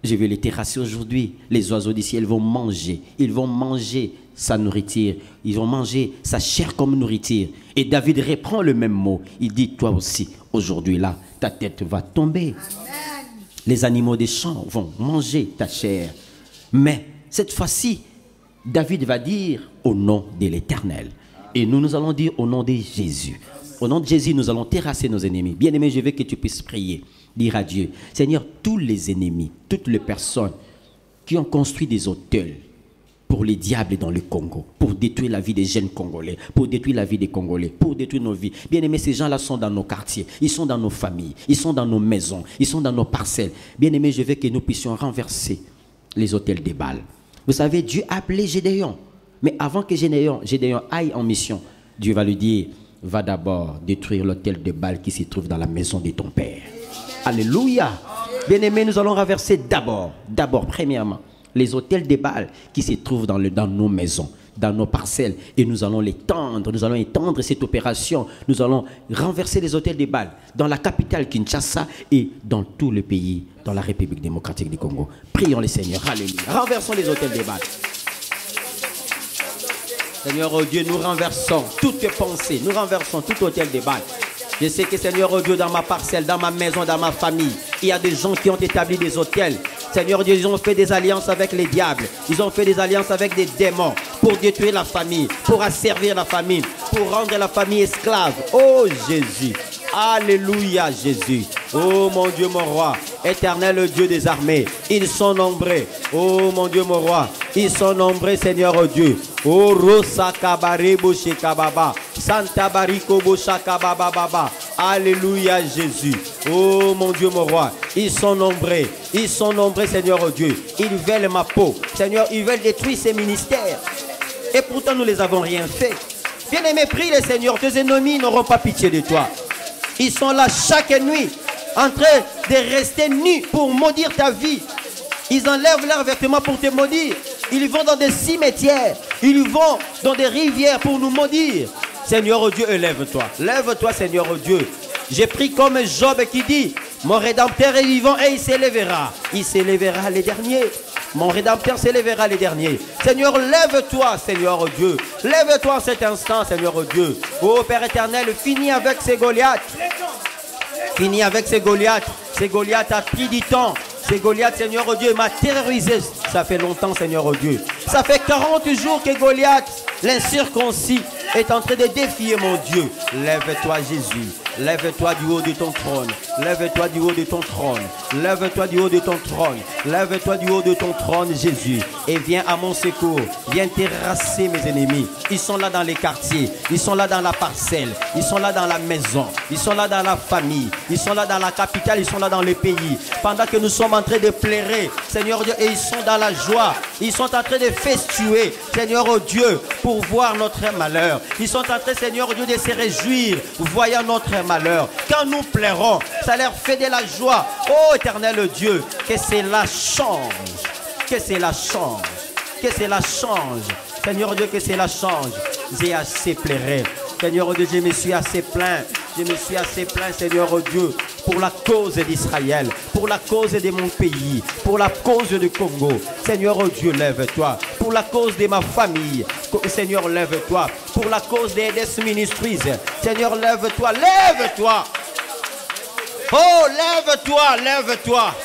B: Je vais les terrasser aujourd'hui. Les oiseaux du ciel vont manger. Ils vont manger sa nourriture. Ils ont mangé sa chair comme nourriture. Et David reprend le même mot. Il dit, toi aussi, aujourd'hui là, ta tête va tomber. Amen. Les animaux des champs vont manger ta chair. Mais cette fois-ci, David va dire au nom de l'Éternel. Et nous allons dire au nom de Jésus. Au nom de Jésus, nous allons terrasser nos ennemis. Bien-aimé, je veux que tu puisses prier. Dire à Dieu, Seigneur, tous les ennemis, toutes les personnes qui ont construit des autels pour les diables dans le Congo, pour détruire la vie des jeunes Congolais, pour détruire la vie des Congolais, pour détruire nos vies. Bien-aimés, ces gens-là sont dans nos quartiers, ils sont dans nos familles, ils sont dans nos maisons, ils sont dans nos parcelles. Bien-aimés, je veux que nous puissions renverser les autels des Baals. Vous savez, Dieu a appelé Gédéon. Mais avant que Gédéon aille en mission, Dieu va lui dire, va d'abord détruire l'autel de Baal qui se trouve dans la maison de ton père. Alléluia. Bien-aimés, nous allons renverser d'abord, premièrement, les autels de Baal qui se trouvent dans nos maisons, dans nos parcelles. Et nous allons étendre cette opération. Nous allons renverser les autels de Baal dans la capitale Kinshasa et dans tout le pays, dans la République démocratique du Congo. Prions le Seigneur. Alléluia. Renversons les autels de Baal. Seigneur, oh Dieu, nous renversons toutes tes pensées, nous renversons tout hôtel de Baal. Je sais que, Seigneur, oh Dieu, dans ma parcelle, dans ma maison, dans ma famille, il y a des gens qui ont établi des hôtels. Seigneur Dieu, ils ont fait des alliances avec les diables. Ils ont fait des alliances avec des démons pour détruire la famille, pour asservir la famille, pour rendre la famille esclave. Oh Jésus. Alléluia Jésus. Oh mon Dieu, mon roi, éternel Dieu des armées, ils sont nombreux. Oh mon Dieu, mon roi, ils sont nombreux, Seigneur oh Dieu. Oh Rosa Kabare Boshe Kababa, Santa Bariko Bosha Kababa Baba. Alléluia Jésus. Oh mon Dieu, mon roi, ils sont nombreux, Seigneur oh Dieu. Ils veulent ma peau, Seigneur, ils veulent détruire ces ministères. Et pourtant nous les avons rien fait. Bien-aimé, prie le Seigneur, tes ennemis n'auront pas pitié de toi. Ils sont là chaque nuit, en train de rester nus pour maudire ta vie. Ils enlèvent leurs vêtements pour te maudire. Ils vont dans des cimetières. Ils vont dans des rivières pour nous maudire. Seigneur oh Dieu, élève-toi. Lève-toi, Seigneur oh Dieu. J'ai pris comme Job qui dit, mon Rédempteur est vivant et il s'élèvera. Il s'élèvera les derniers. Mon Rédempteur s'élèvera les derniers. Seigneur, lève-toi, Seigneur oh Dieu. Lève-toi en cet instant, Seigneur oh Dieu. Oh Père éternel, finis avec ces Goliaths. Finis avec ces Goliaths. Ces Goliaths a pris du temps. Ces Goliaths, Seigneur oh Dieu, m'a terrorisé. Ça fait longtemps, Seigneur oh Dieu. Ça fait 40 jours que Goliath, l'incirconcis, est en train de défier mon Dieu. Lève-toi, Jésus. Lève-toi du haut de ton trône. Lève-toi du haut de ton trône. Lève-toi du haut de ton trône. Lève-toi du haut de ton trône, Jésus. Et viens à mon secours. Viens terrasser mes ennemis. Ils sont là dans les quartiers. Ils sont là dans la parcelle. Ils sont là dans la maison. Ils sont là dans la famille. Ils sont là dans la capitale. Ils sont là dans le pays. Pendant que nous sommes en train de pleurer, Seigneur Dieu, et ils sont dans la joie. Ils sont en train de festuer, Seigneur oh Dieu, pour voir notre malheur. Ils sont en train, Seigneur Dieu, de se réjouir, voyant notre malheur. Quand nous pleurons, ça leur fait de la joie. Oh éternel Dieu, que cela change. Que cela change. Que cela change. Seigneur Dieu, que cela change. J'ai assez pleuré. Seigneur Dieu, je me suis assez plaint. Je me suis assez plaint, Seigneur Dieu, pour la cause d'Israël, pour la cause de mon pays, pour la cause du Congo. Seigneur Dieu, lève-toi. Pour la cause de ma famille, Seigneur, lève-toi. Pour la cause des Ministries, Seigneur, lève-toi, lève-toi. Oh, lève-toi, lève-toi.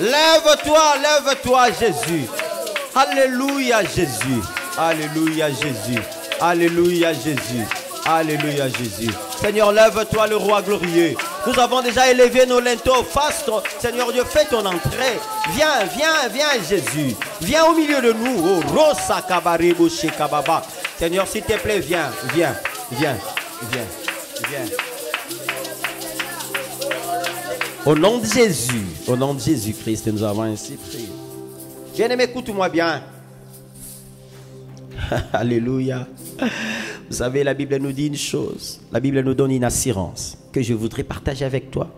B: Lève-toi, lève-toi, Jésus. Alléluia, Jésus. Alléluia, Jésus. Alléluia, Jésus. Alléluia, Jésus. Seigneur, lève-toi, le roi glorieux. Nous avons déjà élevé nos linteaux. Faste, Seigneur Dieu, fais ton entrée. Viens, viens, viens, Jésus. Viens au milieu de nous. Oh, Rosa Kabare Boshe Kababa. Seigneur, s'il te plaît, viens, viens, viens, viens, viens. Au nom de Jésus, au nom de Jésus-Christ, nous avons ainsi prié. Bien-aimé, écoute-moi bien. Alléluia. Vous savez, la Bible nous dit une chose. La Bible nous donne une assurance que je voudrais partager avec toi.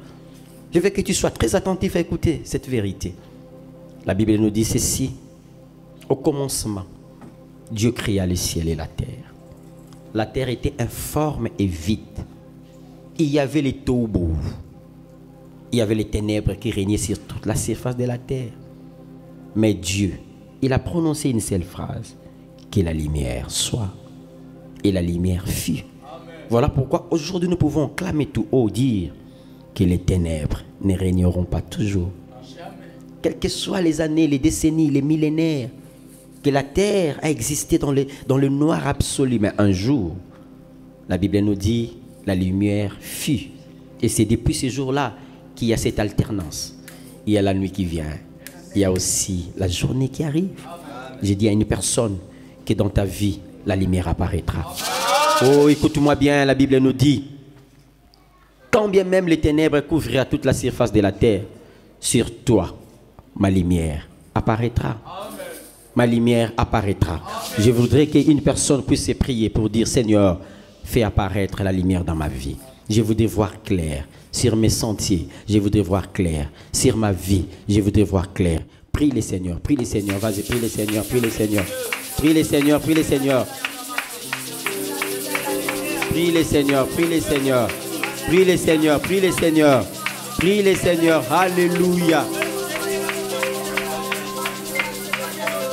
B: Je veux que tu sois très attentif à écouter cette vérité. La Bible nous dit ceci. Au commencement, Dieu créa le ciel et la terre. La terre était informe et vide. Il y avait les tombeaux. Il y avait les ténèbres qui régnaient sur toute la surface de la terre. Mais Dieu, il a prononcé une seule phrase. que la lumière soit. Et la lumière fut. Voilà pourquoi aujourd'hui nous pouvons clamer tout haut, dire que les ténèbres ne régneront pas toujours. Quelles que soient les années, les décennies, les millénaires, que la terre a existé dans le noir absolu. Mais un jour, la Bible nous dit, la lumière fut. Et c'est depuis ce jour-là qu'il y a cette alternance. Il y a la nuit qui vient. Il y a aussi la journée qui arrive. J'ai dit à une personne que dans ta vie, la lumière apparaîtra. Oh, écoute-moi bien, la Bible nous dit, quand bien même les ténèbres couvriront toute la surface de la terre, sur toi, ma lumière apparaîtra. Ma lumière apparaîtra. Je voudrais qu'une personne puisse se prier pour dire, Seigneur, fais apparaître la lumière dans ma vie. Je voudrais voir clair sur mes sentiers. Je voudrais voir clair sur ma vie. Je voudrais voir clair. Prie les Seigneurs, prie les Seigneurs. Vas-y, prie les Seigneurs, prie les Seigneurs. Prie les Seigneurs, prie les Seigneurs. Prie les Seigneurs, prie les Seigneurs. Prie les Seigneurs, prie les Seigneurs. Prie les Seigneurs. Alléluia.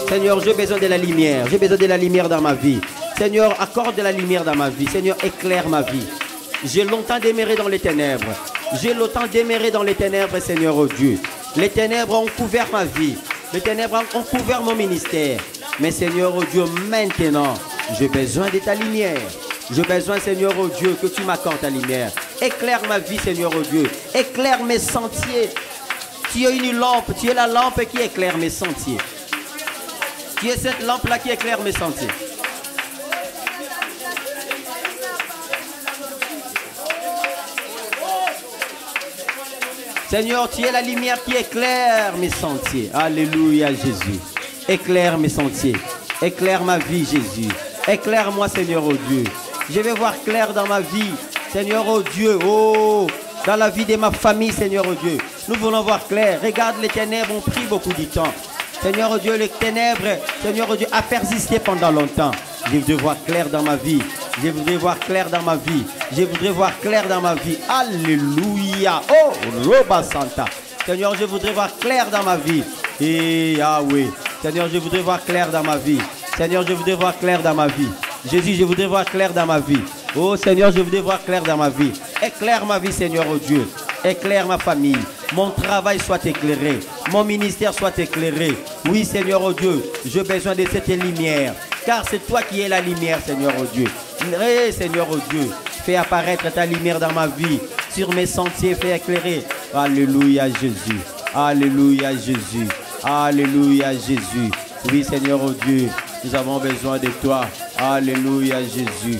B: Seigneur, j'ai besoin de la lumière. J'ai besoin de la lumière dans ma vie. Seigneur, accorde de la lumière dans ma vie. Seigneur, éclaire ma vie. J'ai longtemps demeuré dans les ténèbres. J'ai longtemps demeuré dans les ténèbres, Seigneur, oh Dieu. Les ténèbres ont couvert ma vie. Les ténèbres ont couvert mon ministère. Mais Seigneur, oh Dieu, maintenant, j'ai besoin de ta lumière. J'ai besoin, Seigneur, oh Dieu, que tu m'accordes ta lumière. Éclaire ma vie, Seigneur, oh Dieu. Éclaire mes sentiers. Tu es une lampe. Tu es la lampe qui éclaire mes sentiers. Tu es cette lampe-là qui éclaire mes sentiers. Seigneur, tu es la lumière qui éclaire mes sentiers. Alléluia, Jésus. Éclaire mes sentiers. Éclaire ma vie, Jésus. Éclaire-moi, Seigneur, oh Dieu. Je vais voir clair dans ma vie, Seigneur, oh Dieu. Oh, dans la vie de ma famille, Seigneur, oh Dieu. Nous voulons voir clair. Regarde, les ténèbres ont pris beaucoup de temps. Seigneur, oh Dieu, les ténèbres, Seigneur, oh Dieu, a persisté pendant longtemps. Je voudrais voir clair dans ma vie. Je voudrais voir clair dans ma vie. Je voudrais voir clair dans ma vie. Alléluia. Oh, Roba Santa. Seigneur, je voudrais voir clair dans ma vie. Et Yahweh. Seigneur, je voudrais voir clair dans ma vie. Seigneur, je voudrais voir clair dans ma vie. Jésus, je voudrais voir clair dans ma vie. Oh Seigneur, je voudrais voir clair dans ma vie. Éclaire ma vie, Seigneur, oh Dieu. Éclaire ma famille. Mon travail soit éclairé. Mon ministère soit éclairé. Oui, Seigneur, oh Dieu, j'ai besoin de cette lumière. Car c'est toi qui es la lumière, Seigneur, oh Dieu. Seigneur, oh Dieu, fais apparaître ta lumière dans ma vie. Sur mes sentiers, fais éclairer. Alléluia, Jésus. Alléluia, Jésus. Alléluia, Jésus. Oui, Seigneur, oh Dieu, nous avons besoin de toi. Alléluia, Jésus.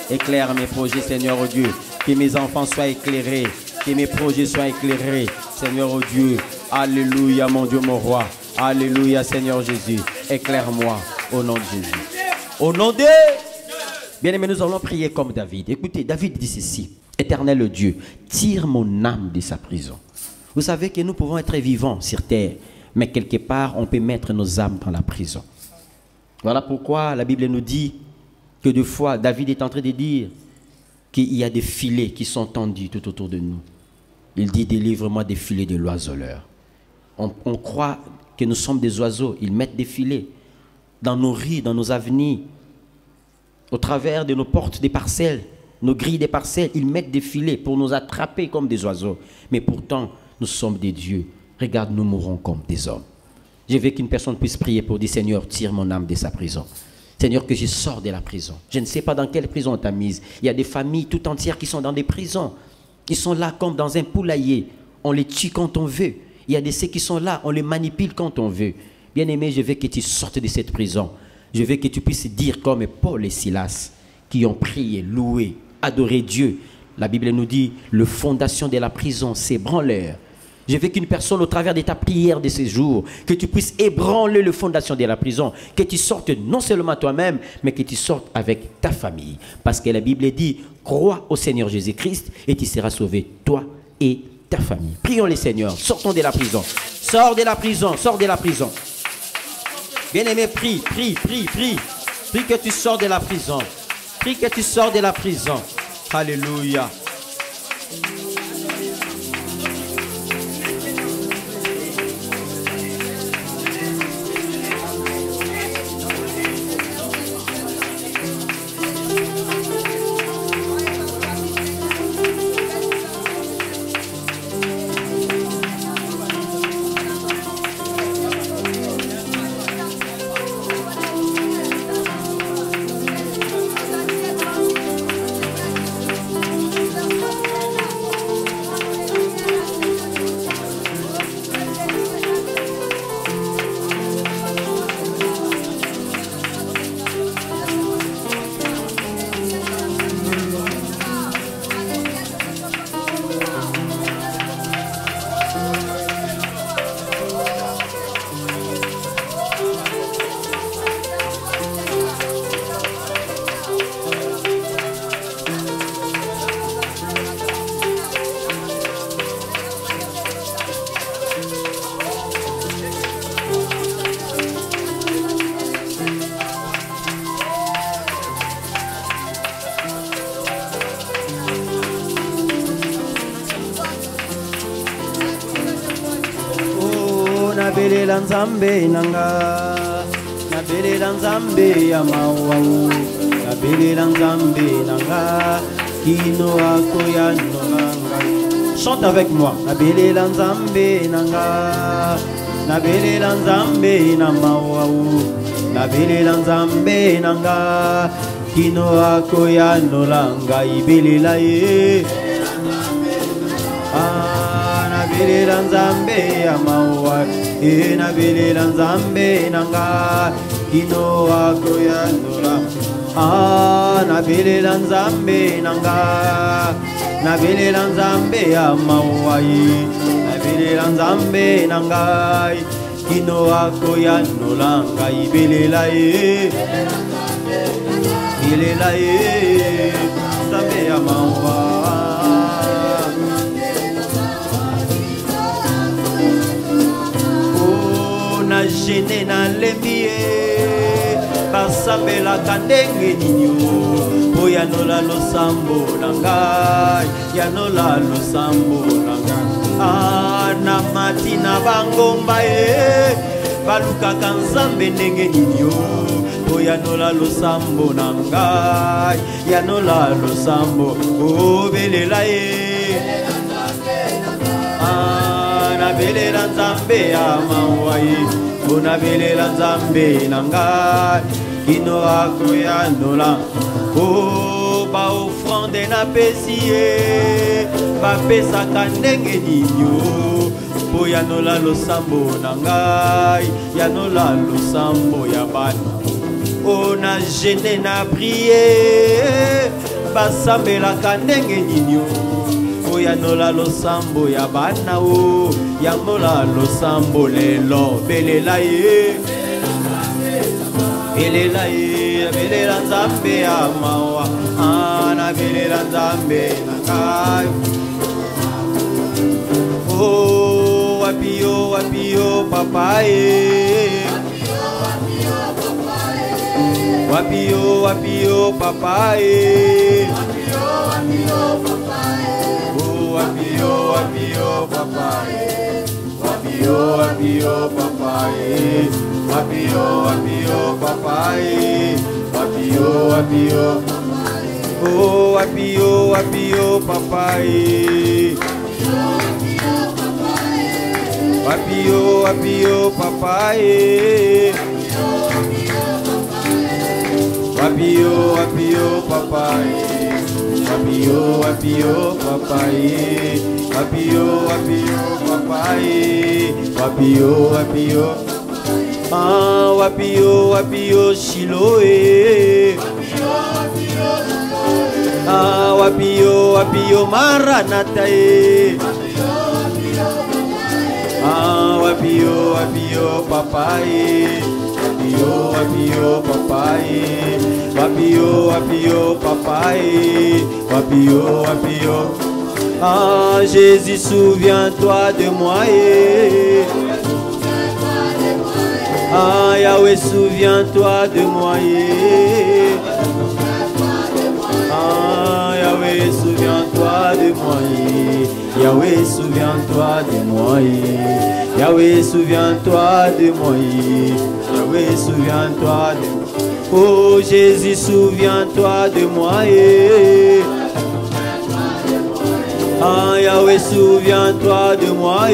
B: Éclaire mes projets, Seigneur, oh Dieu. Que mes enfants soient éclairés. Que mes projets soient éclairés, Seigneur, oh Dieu. Alléluia, mon Dieu, mon roi. Alléluia, Seigneur Jésus. Éclaire-moi au nom de Jésus. Au nom de... Bien-aimés, nous allons prier comme David. Écoutez, David dit ceci. Éternel Dieu, tire mon âme de sa prison. Vous savez que nous pouvons être vivants sur terre, mais quelque part, on peut mettre nos âmes dans la prison. Voilà pourquoi la Bible nous dit que des fois, David est en train de dire qu'il y a des filets qui sont tendus tout autour de nous. Il dit, délivre-moi des filets de l'oiseleur. On croit que nous sommes des oiseaux. Ils mettent des filets dans nos rues, dans nos avenues, au travers de nos portes des parcelles, nos grilles des parcelles. Ils mettent des filets pour nous attraper comme des oiseaux. Mais pourtant, nous sommes des dieux. Regarde, nous mourrons comme des hommes. Je veux qu'une personne puisse prier pour dire, Seigneur, tire mon âme de sa prison. Seigneur, que je sors de la prison. Je ne sais pas dans quelle prison on t'a mise. Il y a des familles tout entières qui sont dans des prisons. Ils sont là comme dans un poulailler. On les tue quand on veut. Il y a des ceux qui sont là, on les manipule quand on veut. Bien-aimé, je veux que tu sortes de cette prison. Je veux que tu puisses dire comme Paul et Silas, qui ont prié, loué, adoré Dieu. La Bible nous dit, le fondation de la prison s'ébranleur. Je veux qu'une personne, au travers de ta prière de ces jours, que tu puisses ébranler le fondation de la prison, que tu sortes non seulement toi-même, mais que tu sortes avec ta famille. Parce que la Bible dit, crois au Seigneur Jésus-Christ et tu seras sauvé, toi et ta famille. Prions les Seigneurs, sortons de la prison. Sors de la prison, sors de la prison. Bien-aimé, prie, prie, prie, prie. Prie que tu sors de la prison. Prie que tu sors de la prison. Alléluia. nabelela nzambe nanga, nabelela nzambe ya mawau, nabelela nzambe nanga, kino akoya nolanga. Chante avec moi. Nabelela nzambe nanga, nabelela nzambe na mawau, nabelela nzambe nanga, kino akoya nolanga ibelela ye. Nabelela nzambe ya mawa, nabelela nzambe nanga, kino akoya nolanga. Nabelela nzambe nanga, nabelela nzambe ya mawa, nabelela nzambe nanga, kino akoya nolanga ibelela ye. Ibelela ye, nzambe ya mawa. Na gene na lemie basambela kandenge ninyo oya nola losambo nanga ya nola losambo nanga na matina bangomba baluka kanzambe ndenge ninyo oya nola losambo nanga ya nola losambo obelela nabelela nzambe ya mawai, nabelela nzambe nanga, kino akoya nola. Ba offrande na pesiye, ba pesaka ndenge ninyo, po ya nola losambo nanga, ya nola losambo ya bana. Na gene na priye, basambelaka ndenge ninyo, ya nola losambo ya bana o, ya nola losambo lelo belela ye, belela ye, belela nzambe ya mawa, na belela nzambe nanga. Wapio papa ye, wapio papa ye, wapio papa, wapio papa, wapio papa, wapio papa, wapio papa, wapio papa. Wapio papai, wapio papai, wapio Shiloé, wapio Maranatha, wapio papai, wapio papai, wapio papai, wapio. Jésus, souviens-toi de moi. Yahweh, souviens-toi de moi. Yahweh, souviens-toi de moi. Yahweh, souviens-toi de moi. Yahweh, souviens-toi de moi. Yahweh, souviens-toi de moi. Oh Jésus, souviens-toi de moi. Yahweh, souviens-toi de moi.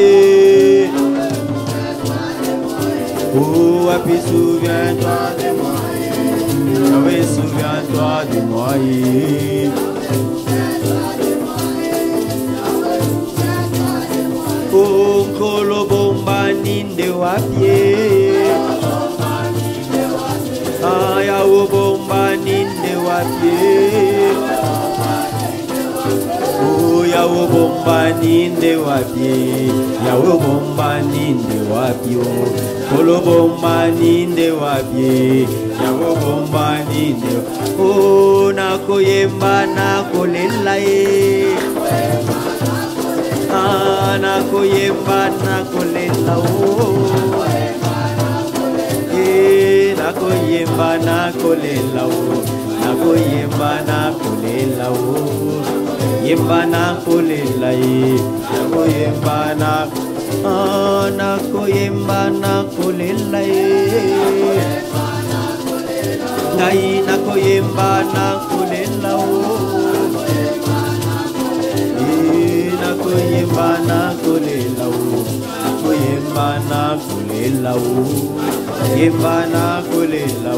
B: Oh, Api, souviens-toi de moi. Yahweh, souviens-toi de moi. Oh, Kolobomba ninde wapie. Yahweh, bomba ninde wapie. Yahweh bomba ninde wapie, Yahweh bomba ninde wapio, Kolo bomba ninde wapie, Yahweh bomba ninde. Oh nakoyemba nakolela ye, nakoyemba nakolela oh, nakoyemba nakolela oh, nakoyemba nakolela oh. Yemba na kolela ye, yemba na koyemba na kolela ngai na koyemba na kolela na koyemba na kolela koyemba na kolela koyemba na kolela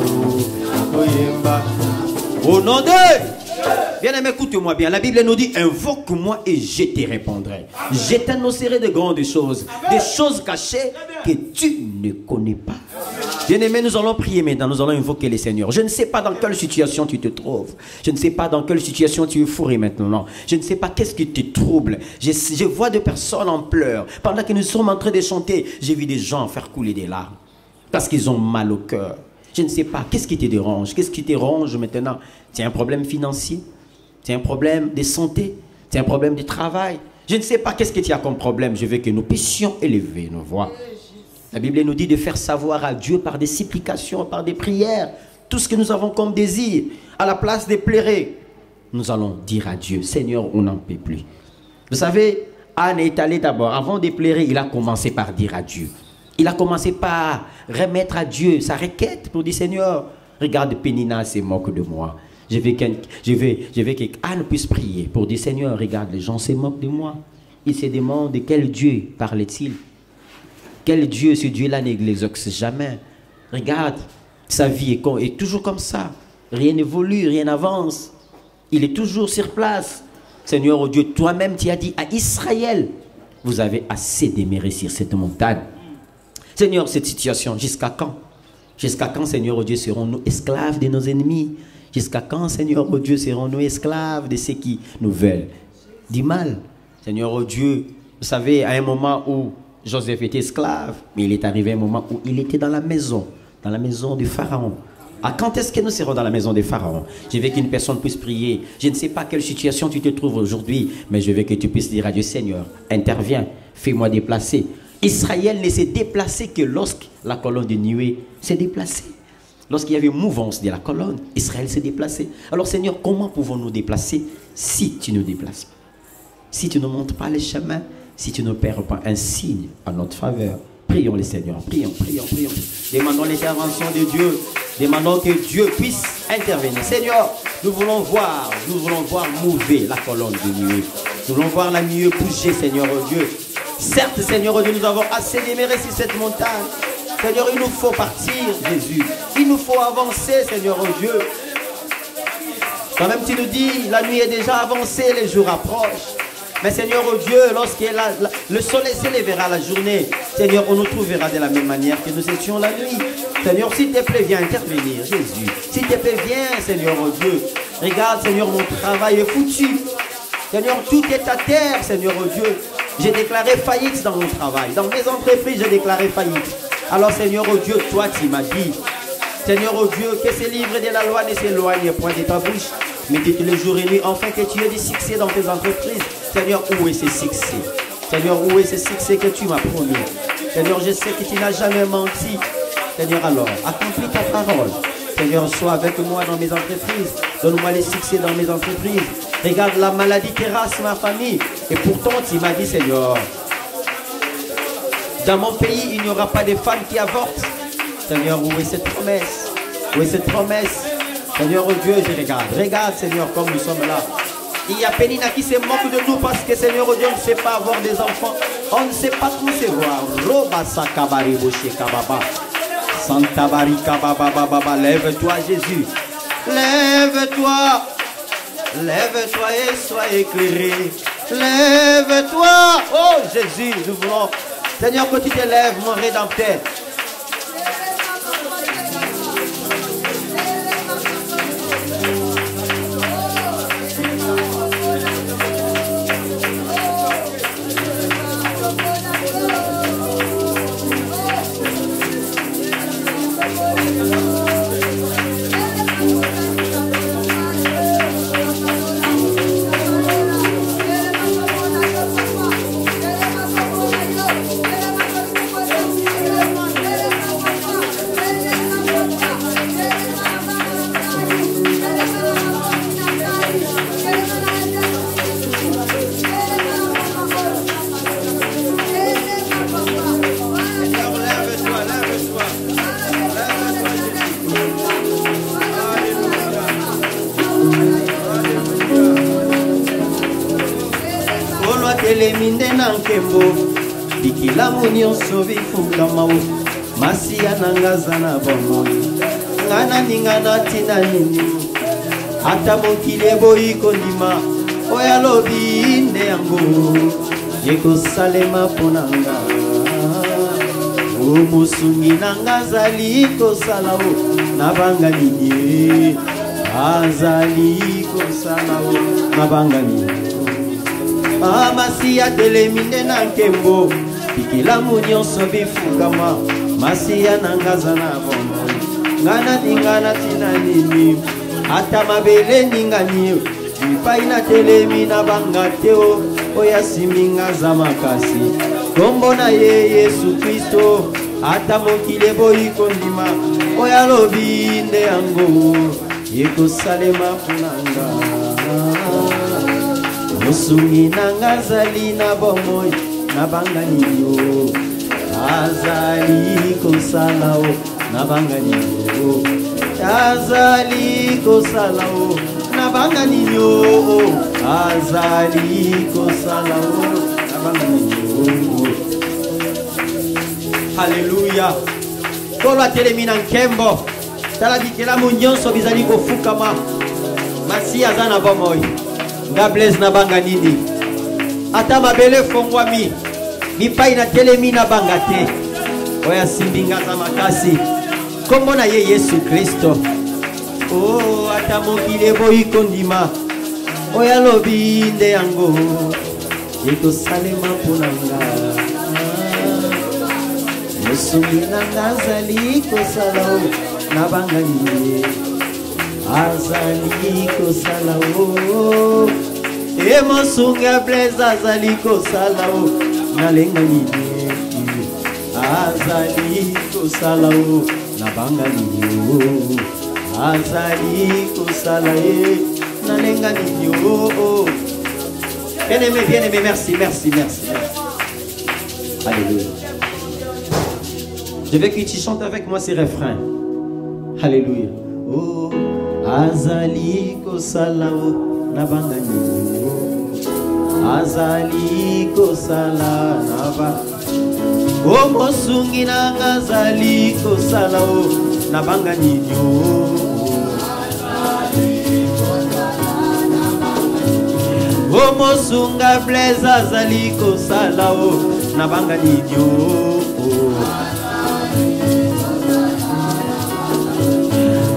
B: koyemba au nom de bien-aimé, écoute-moi bien. La Bible nous dit, invoque-moi et je te répondrai. Je t'annoncerai de grandes choses, des choses cachées que tu ne connais pas. Bien-aimé, nous allons prier maintenant, nous allons invoquer le Seigneur. Je ne sais pas dans quelle situation tu te trouves. Je ne sais pas dans quelle situation tu es fourré maintenant. Je ne sais pas qu'est-ce qui te trouble. Je vois des personnes en pleurs. Pendant que nous sommes en train de chanter, j'ai vu des gens faire couler des larmes parce qu'ils ont mal au cœur. Je ne sais pas, qu'est-ce qui te dérange? Qu'est-ce qui te ronge maintenant? C'est un problème financier? C'est un problème de santé? C'est un problème de travail? Je ne sais pas qu'est-ce que tu as comme problème. Je veux que nous puissions élever nos voix. La Bible nous dit de faire savoir à Dieu par des supplications, par des prières, tout ce que nous avons comme désir. À la place de pleurer, nous allons dire à Dieu, Seigneur, on n'en peut plus. Vous savez, Anne est allé d'abord, avant de pleurer, il a commencé par dire à Dieu. Il a commencé par remettre à Dieu sa requête pour dire, Seigneur, regarde, Pénina se moque de moi. Je veux qu'Anne puisse prier pour dire, Seigneur, regarde, les gens se moquent de moi. Ils se demandent de quel Dieu parlait-il. Quel Dieu, ce Dieu-là ne l'exauce jamais. Regarde, sa vie est toujours comme ça. Rien n'évolue, rien n'avance. Il est toujours sur place. Seigneur, oh Dieu, toi-même, tu as dit à Israël, vous avez assez demeuré sur cette montagne. Seigneur, cette situation, jusqu'à quand? Jusqu'à quand, Seigneur, oh Dieu, serons-nous esclaves de nos ennemis? Jusqu'à quand, Seigneur, oh Dieu, serons-nous esclaves de ceux qui nous veulent du mal? Seigneur, oh Dieu, vous savez, à un moment où Joseph était esclave, mais il est arrivé un moment où il était dans la maison du Pharaon. À quand est-ce que nous serons dans la maison des pharaons? Je veux qu'une personne puisse prier. Je ne sais pas quelle situation tu te trouves aujourd'hui, mais je veux que tu puisses dire à Dieu, Seigneur, interviens, fais-moi déplacer. Israël ne s'est déplacé que lorsque la colonne de nuée s'est déplacée. Lorsqu'il y avait une mouvance de la colonne, Israël s'est déplacé. Alors Seigneur, comment pouvons-nous déplacer si tu nous déplaces pas? Si tu ne montres pas les chemins, si tu ne perds pas un signe en notre faveur? Prions le Seigneur, prions. Demandons l'intervention de Dieu. Demandons que Dieu puisse intervenir. Seigneur, nous voulons voir mouver la colonne de nuée. Nous voulons voir la nuée bouger, Seigneur oh Dieu. Certes, Seigneur oh Dieu, nous avons assez demeuré sur cette montagne. Seigneur, il nous faut partir, Jésus. Il nous faut avancer, Seigneur oh Dieu. Toi-même, tu nous dis, la nuit est déjà avancée, les jours approchent. Mais Seigneur, oh Dieu, lorsque le soleil s'élèvera la journée, Seigneur, on nous trouvera de la même manière que nous étions la nuit. Seigneur, s'il te plaît, viens intervenir, Jésus. S'il te plaît, viens, Seigneur, oh Dieu. Regarde, Seigneur, mon travail est foutu. Seigneur, tout est à terre, Seigneur, oh Dieu. J'ai déclaré faillite dans mon travail. Dans mes entreprises, j'ai déclaré faillite. Alors, Seigneur, oh Dieu, toi, tu m'as dit, Seigneur, oh Dieu, que ces livres de la loi ne s'éloignent point de ta bouche. Mais tous les jours et nuits, enfin que tu aies du succès dans tes entreprises. Seigneur, où est ce succès? Seigneur, où est ce succès que tu m'as promis? Seigneur, je sais que tu n'as jamais menti. Seigneur, alors, accomplis ta parole. Seigneur, sois avec moi dans mes entreprises. Donne-moi les succès dans mes entreprises. Regarde, la maladie terrasse ma famille. Et pourtant, tu m'as dit, Seigneur, dans mon pays, il n'y aura pas de femmes qui avortent. Seigneur, où est cette promesse? Où est cette promesse? Seigneur, oh Dieu, je regarde. Regarde, Seigneur, comme nous sommes là. Il y a Pénina qui se moque de nous parce que, Seigneur, oh Dieu, on ne sait pas avoir des enfants. On ne sait pas concevoir. Roba sakabari boshe kababa. Santa barika baba baba. Lève-toi, Jésus. Lève-toi. Lève-toi et sois éclairé. Lève-toi. Oh Jésus, nous voulons. Seigneur, que tu te lèves, mon Rédempteur. atelemi nde na nkembo bikilamu nyonso bifungama masiya nanga aza na bomoi nga naninga natina nini ata mokili eboyi kondima oyo alobi nde yango ekosalema mpo na nga mosungi nanga azali kosala na banga nini azali kosala na banga nini masiya telemi nde na nkembo bikilamu nyonso bifungama masiya nanga aza na bomoi nga naninga natina nini ata mabele ningani bipai na telemi na banga te oyo asimbi nga aza makasi kombo na ye Yesu Kristo ata mokili eboyi kondima oyo alobi nde yango ekosalema mpo na nga mosungi nanga azali na bomoi na banga nini azali kosala na banga nini azali kosala na banga nini azali kosala na banga nini. Haleluya. Tolo atelemi na nkembo tala bikelamu nyonso bizali kofukama masiya aza na bomoi nga blaise na banga nini ata mabele fongwami bipai na telemi na banga te oyo asimbi nga aza makasi kombo na ye Yesu Kristo ata mokili eboyi kondima oyo alobi nde yango ekosalema mpo na nga mosungi nanga azali kosala na banga nini azali kosala mosungi ya Blaise azali kosala na lenga nini azali kosala na banga nini azali kosala na lenga nini bien aimé, merci. Alléluia. Je veux que tu chantes avec moi ces refrains. Alléluia. Oh, azali kosala na banga nini azali kosala na banga o mosungi nanga azali kosala na banga nini o mosunga Blaise azali kosala na banga nini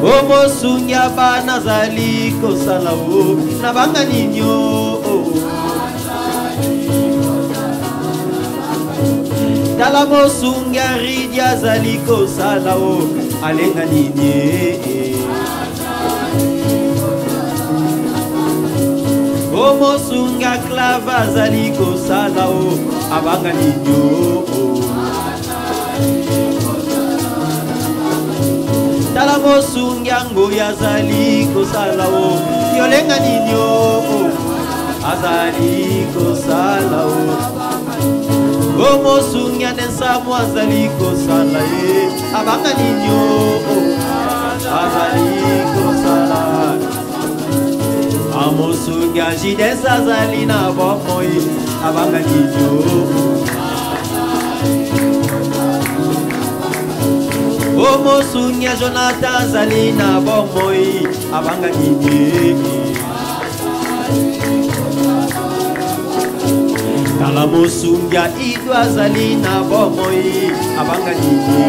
B: o mosungi abana azali kosala na banga nini tala mosungi aridi azali kosala alenga nini o mosungi aklava azali kosala abanga nini tala mosungi angoya azali kosala yolenga nini azali kosala o mosungi anesamu azali kosala abanga nini azali kosala amosungi ajides azali na bomoi abanga nini o mosungi ya Jonathan azali na bomoi abanga nini tala mosungi ya Ido azali na bomoi abanga nini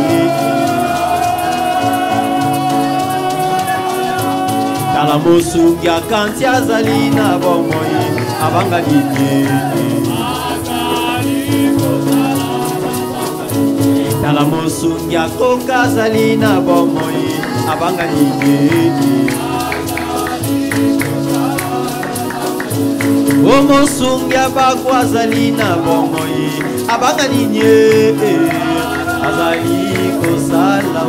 B: tala mosungi ya Kanti azali na bomoi abanga nini tala mosungi ya Koka azali na bomoi abanga nini o mosungi ya Bakwa azali na bomoi abanga nini azali kosala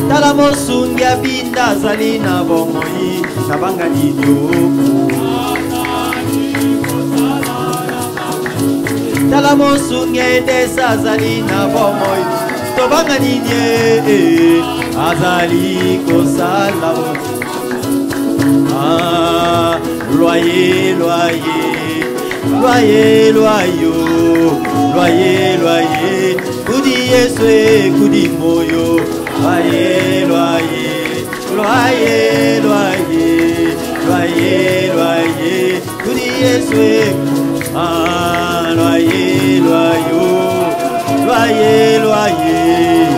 B: tala mosungi ya Binda azali na bomoi abanga nini tala mosungi Edesa azali na bomoi tobanga nini azali kosala loyer loyer, loyo, loyer, loyer, kudi yeswe, kudi moyo, loyer, loyer, loyer, loyer, loyer, loyer, kudi yeswe, loyer, loyo, loyer, loyer,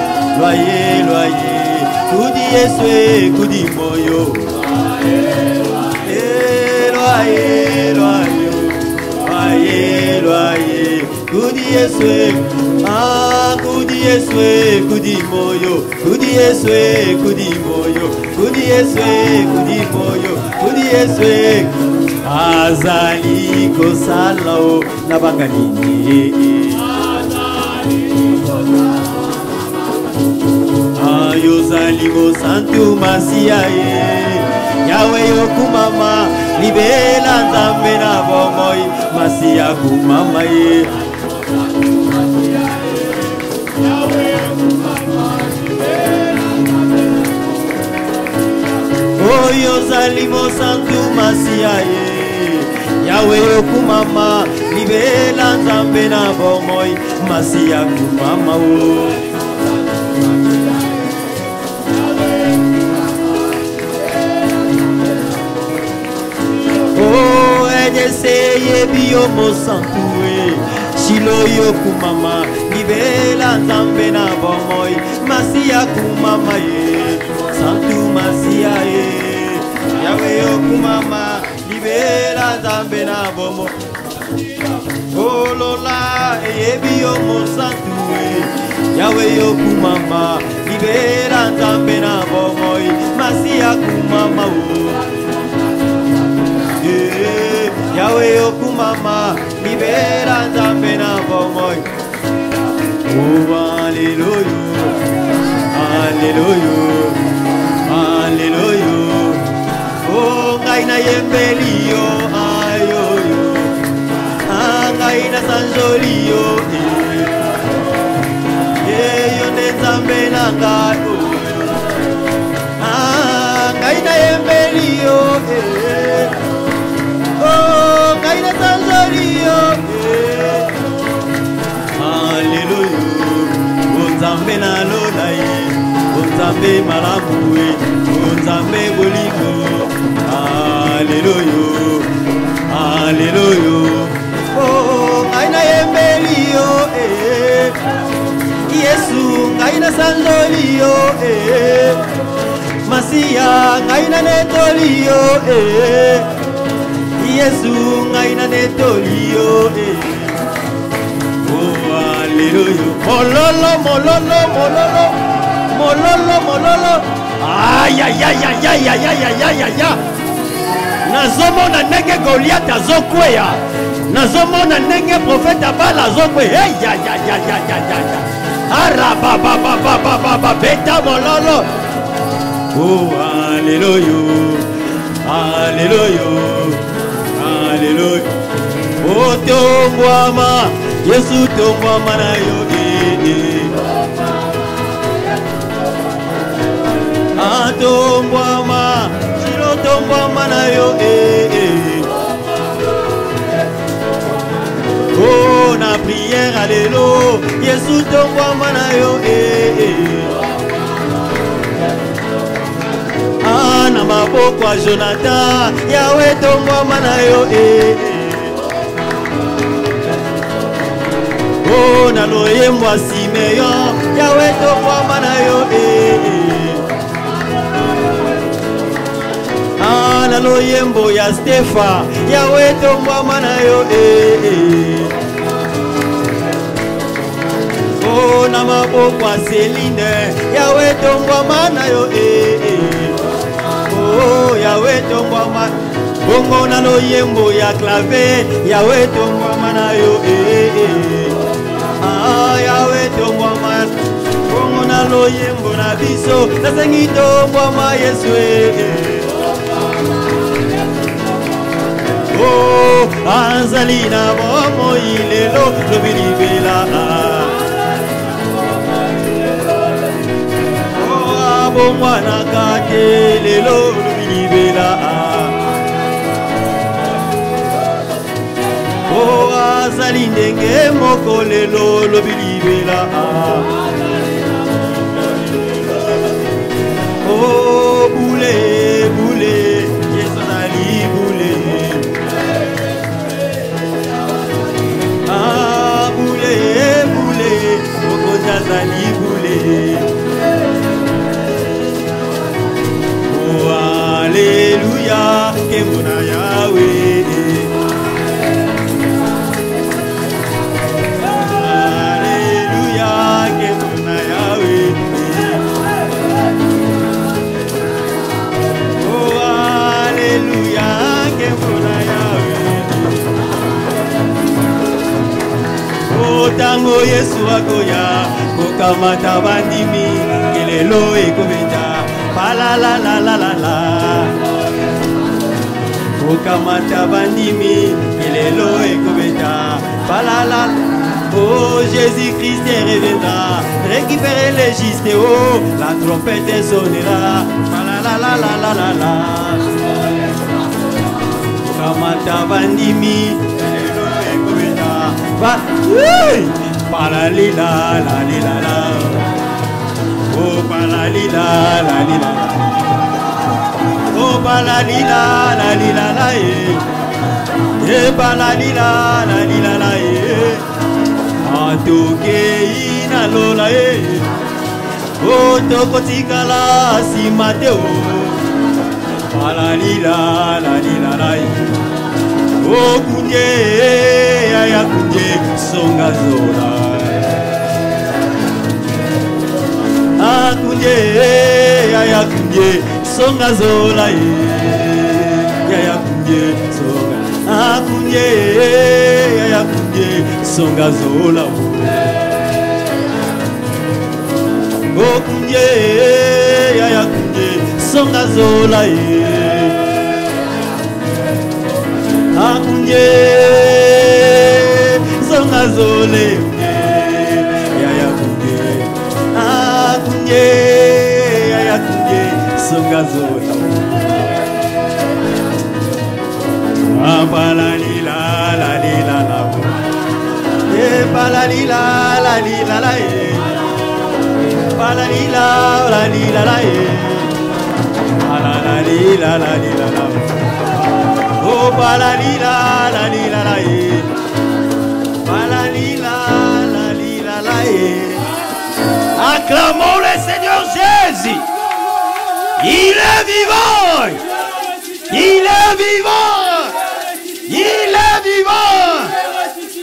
B: loyer, loyer, kudi yeswe, kudi moyo, loyer, loyer, loyer, loyer, kudi yeswe, kudi yeswe, kudi moyo, kudi yeswe, kudi moyo, kudi yeswe, kudi moyo, kudi yeswe, azali kosalao na banganini, ayozali mo santu masiaye, Yahweh yokumama, libela nzambe na bomoi, masia kumama ye. Oyo zalimo santu masia ye, Yahweh yokumama, libela nzambe na bomoi, masia kumama o. Oh, ejese bio mo santuwe, shilo yo kumama, libela nzambe na bomoi, masia kumama ye, santu masia ye, Yahweh yo kumama, libela nzambe na bomoi. Oh lola, bio mo santuwe, Yahweh yo kumama, libela nzambe na bomoi, masia kumama o. Yahweh yokumama, libera nzambe na bomoi. Oh Alléluia, Alléluia, Alléluia. Oh ngai na yembelio, ayoyo, ngai na sanjolio, yo ne nzambe na ngai, ngai na yembelio, oh, kaina tanzania, Alléluia, Nzambe na lolai, Nzambe malamu, Nzambe bolingo, Alléluia, Alléluia, oh, kaina yembelio, Yesu, kaina sanzolio, Masia, kaina netolio, Yesu ngaina netolio, oh Alléluia, mololo, mololo, mololo, mololo, mololo, ay ay ay ay ay ay ay ay ay ay, nazomona ndenge Goliath azokweya, nazomona ndenge profeta Bala azokweya, hey ya ya ya ya ya ya, araba ba ba ba ba ba ba beta mololo, oh Alléluia, Alléluia. Alléluia. Oh tongwama, Yesu tongwama na yo tongwama, Shilo tongwama na yo Oh na prière alléluia, Yesu tongwama na yo na maboko ya Jonathan, Yahweh tongwama na yo oh na loyembo ya Simeon, Yahweh tongwama na yo na loyembo ya Stefa, Yahweh tongwama na yo oh na maboko ya Celine, Yahweh tongwama na yo oh Yahweh tongwama, bongo na loyembo ya clave, Yahweh tongwama na yo Yahweh tongwama, bongo na loyembo na biso, nasengi tongwama Yesu oh azali na bomo ilelo lobilibela oh abomwana kate lelo lobilibela ozali ndenge moko lelo lobilibela. Oh boule boule Yesu azali boule. Ah boule boule mokonzi azali boule. Oh alléluia kemona Yahweh. Tango Yesu akoya kokamata bandimi kelelo ekobeta pala la la la la la kokamata bandimi kelelo ekobeta pala la. Oh Jésus-Christ reviendra récupérer les justes. Oh la trompette sonnera pala la la la la la la kokamata bandimi kelelo ekobeta palalila la lila la. Oh palalila la lila la. Oh palalila la lila la. Eh palalila la lila la. Atoke ina lola oh tokotikala si mateo palalila la lila la. Oh kunye ya kunye songa zola. Ah kunye ya kunye songa zola. Ya kunye songa. Ah kunye ya kunye songa zola. Oh kunye ya kunye songa zola. Akunye songa zole ya kunye. Akunye ya kunye songa zole. Apalalila la lila la. Palalila la lila la. Palalila la lila la. Palalila la lila la. Oh palalila la lila la. Palalila la lila la. Acclamons le Seigneur Jésus. Il est vivant. Il est vivant. Il est vivant.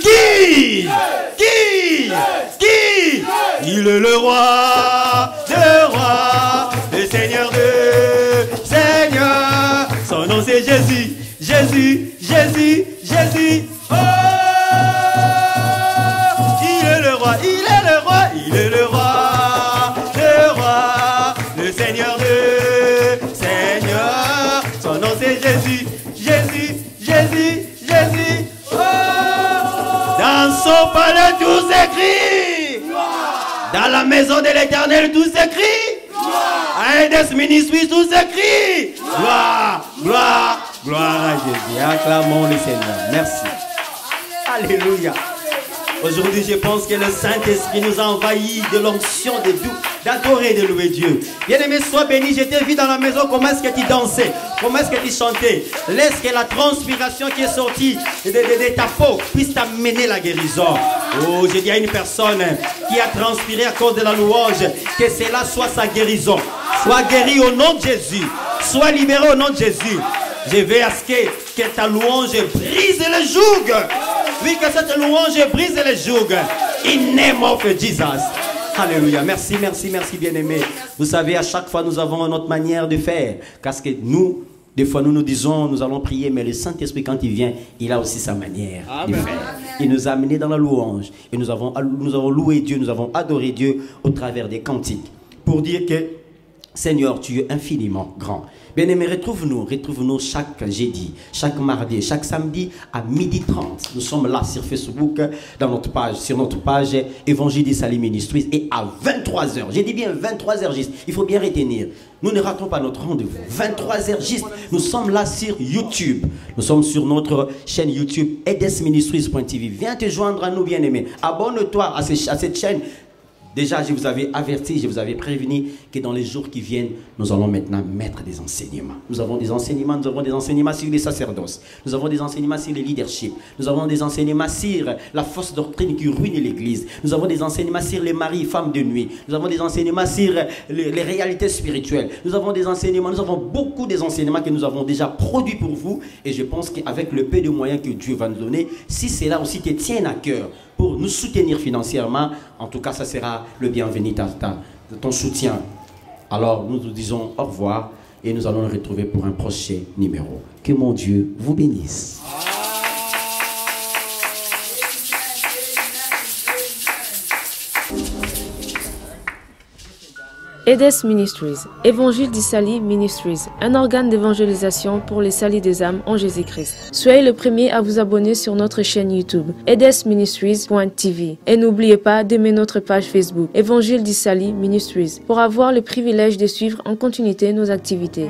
B: Qui? Il est le roi de rois, le Seigneur de seigneurs. Son nom c'est Jésus. Jésus, Jésus, Jésus. Oh, il est le roi, il est le roi, il est le roi, le Seigneur de seigneurs. Son nom c'est Jésus, Jésus, Jésus, Jésus. Oh, dans son palais tout s'écrit, dans la maison de l'Éternel tout s'écrit, à Edes Ministries tout s'écrit. Gloire, gloire. Gloire à Jésus. Acclamons le Seigneur. Merci. Alléluia. Aujourd'hui, je pense que le Saint-Esprit nous a envahis de l'onction de doux, d'adorer et de louer Dieu. Bien-aimé, sois béni. Je t'ai vu dans la maison. Comment est-ce que tu dansais? Comment est-ce que tu chantais? Laisse que la transpiration qui est sortie de ta peau puisse t'amener la guérison. Oh, je dis à une personne qui a transpiré à cause de la louange, que cela soit sa guérison. Sois guéri au nom de Jésus. Sois libéré au nom de Jésus. Je vais à ce que ta louange brise le joug. Oui, que cette louange brise le joug. In name of Jesus. Alléluia. Merci, merci, merci, bien-aimé. Vous savez, à chaque fois, nous avons notre manière de faire. Parce que nous, des fois, nous disons, nous allons prier, mais le Saint-Esprit, quand il vient, il a aussi sa manière de faire. Il nous a amenés dans la louange. Et nous avons loué Dieu, nous avons adoré Dieu au travers des cantiques. Pour dire que Seigneur, tu es infiniment grand. Bien-aimés, retrouve-nous chaque jeudi, chaque mardi, chaque samedi à 12h30. Nous sommes là sur Facebook, sur notre page Évangile d'Issali Ministries, et à 23h. J'ai dit bien 23h juste. Il faut bien retenir. Nous ne ratons pas notre rendez-vous. 23h juste. Nous sommes là sur YouTube. Nous sommes sur notre chaîne YouTube edesministries.tv. Viens te joindre à nous, bien-aimés. Abonne-toi à cette chaîne. Déjà, je vous avais averti, je vous avais prévenu que dans les jours qui viennent, nous allons maintenant mettre des enseignements. Nous avons des enseignements sur les sacerdoces. Nous avons des enseignements sur le leadership. Nous avons des enseignements sur la fausse doctrine qui ruine l'Église. Nous avons des enseignements sur les maris et femmes de nuit. Nous avons des enseignements sur les réalités spirituelles. Nous avons beaucoup d'enseignements que nous avons déjà produits pour vous. Et je pense qu'avec le peu de moyens que Dieu va nous donner, si cela aussi te tient à cœur, pour nous soutenir financièrement, en tout cas, ça sera le bienvenu de ton soutien. Alors, nous nous disons au revoir et nous allons nous retrouver pour un prochain numéro. Que mon Dieu vous bénisse.
A: EDES Ministries, Évangile d'Issali Ministries, un organe d'évangélisation pour les salis des âmes en Jésus-Christ. Soyez le premier à vous abonner sur notre chaîne YouTube, edesministries.tv. Et n'oubliez pas d'aimer notre page Facebook, Évangile d'Issali Ministries, pour avoir le privilège de suivre en continuité nos activités.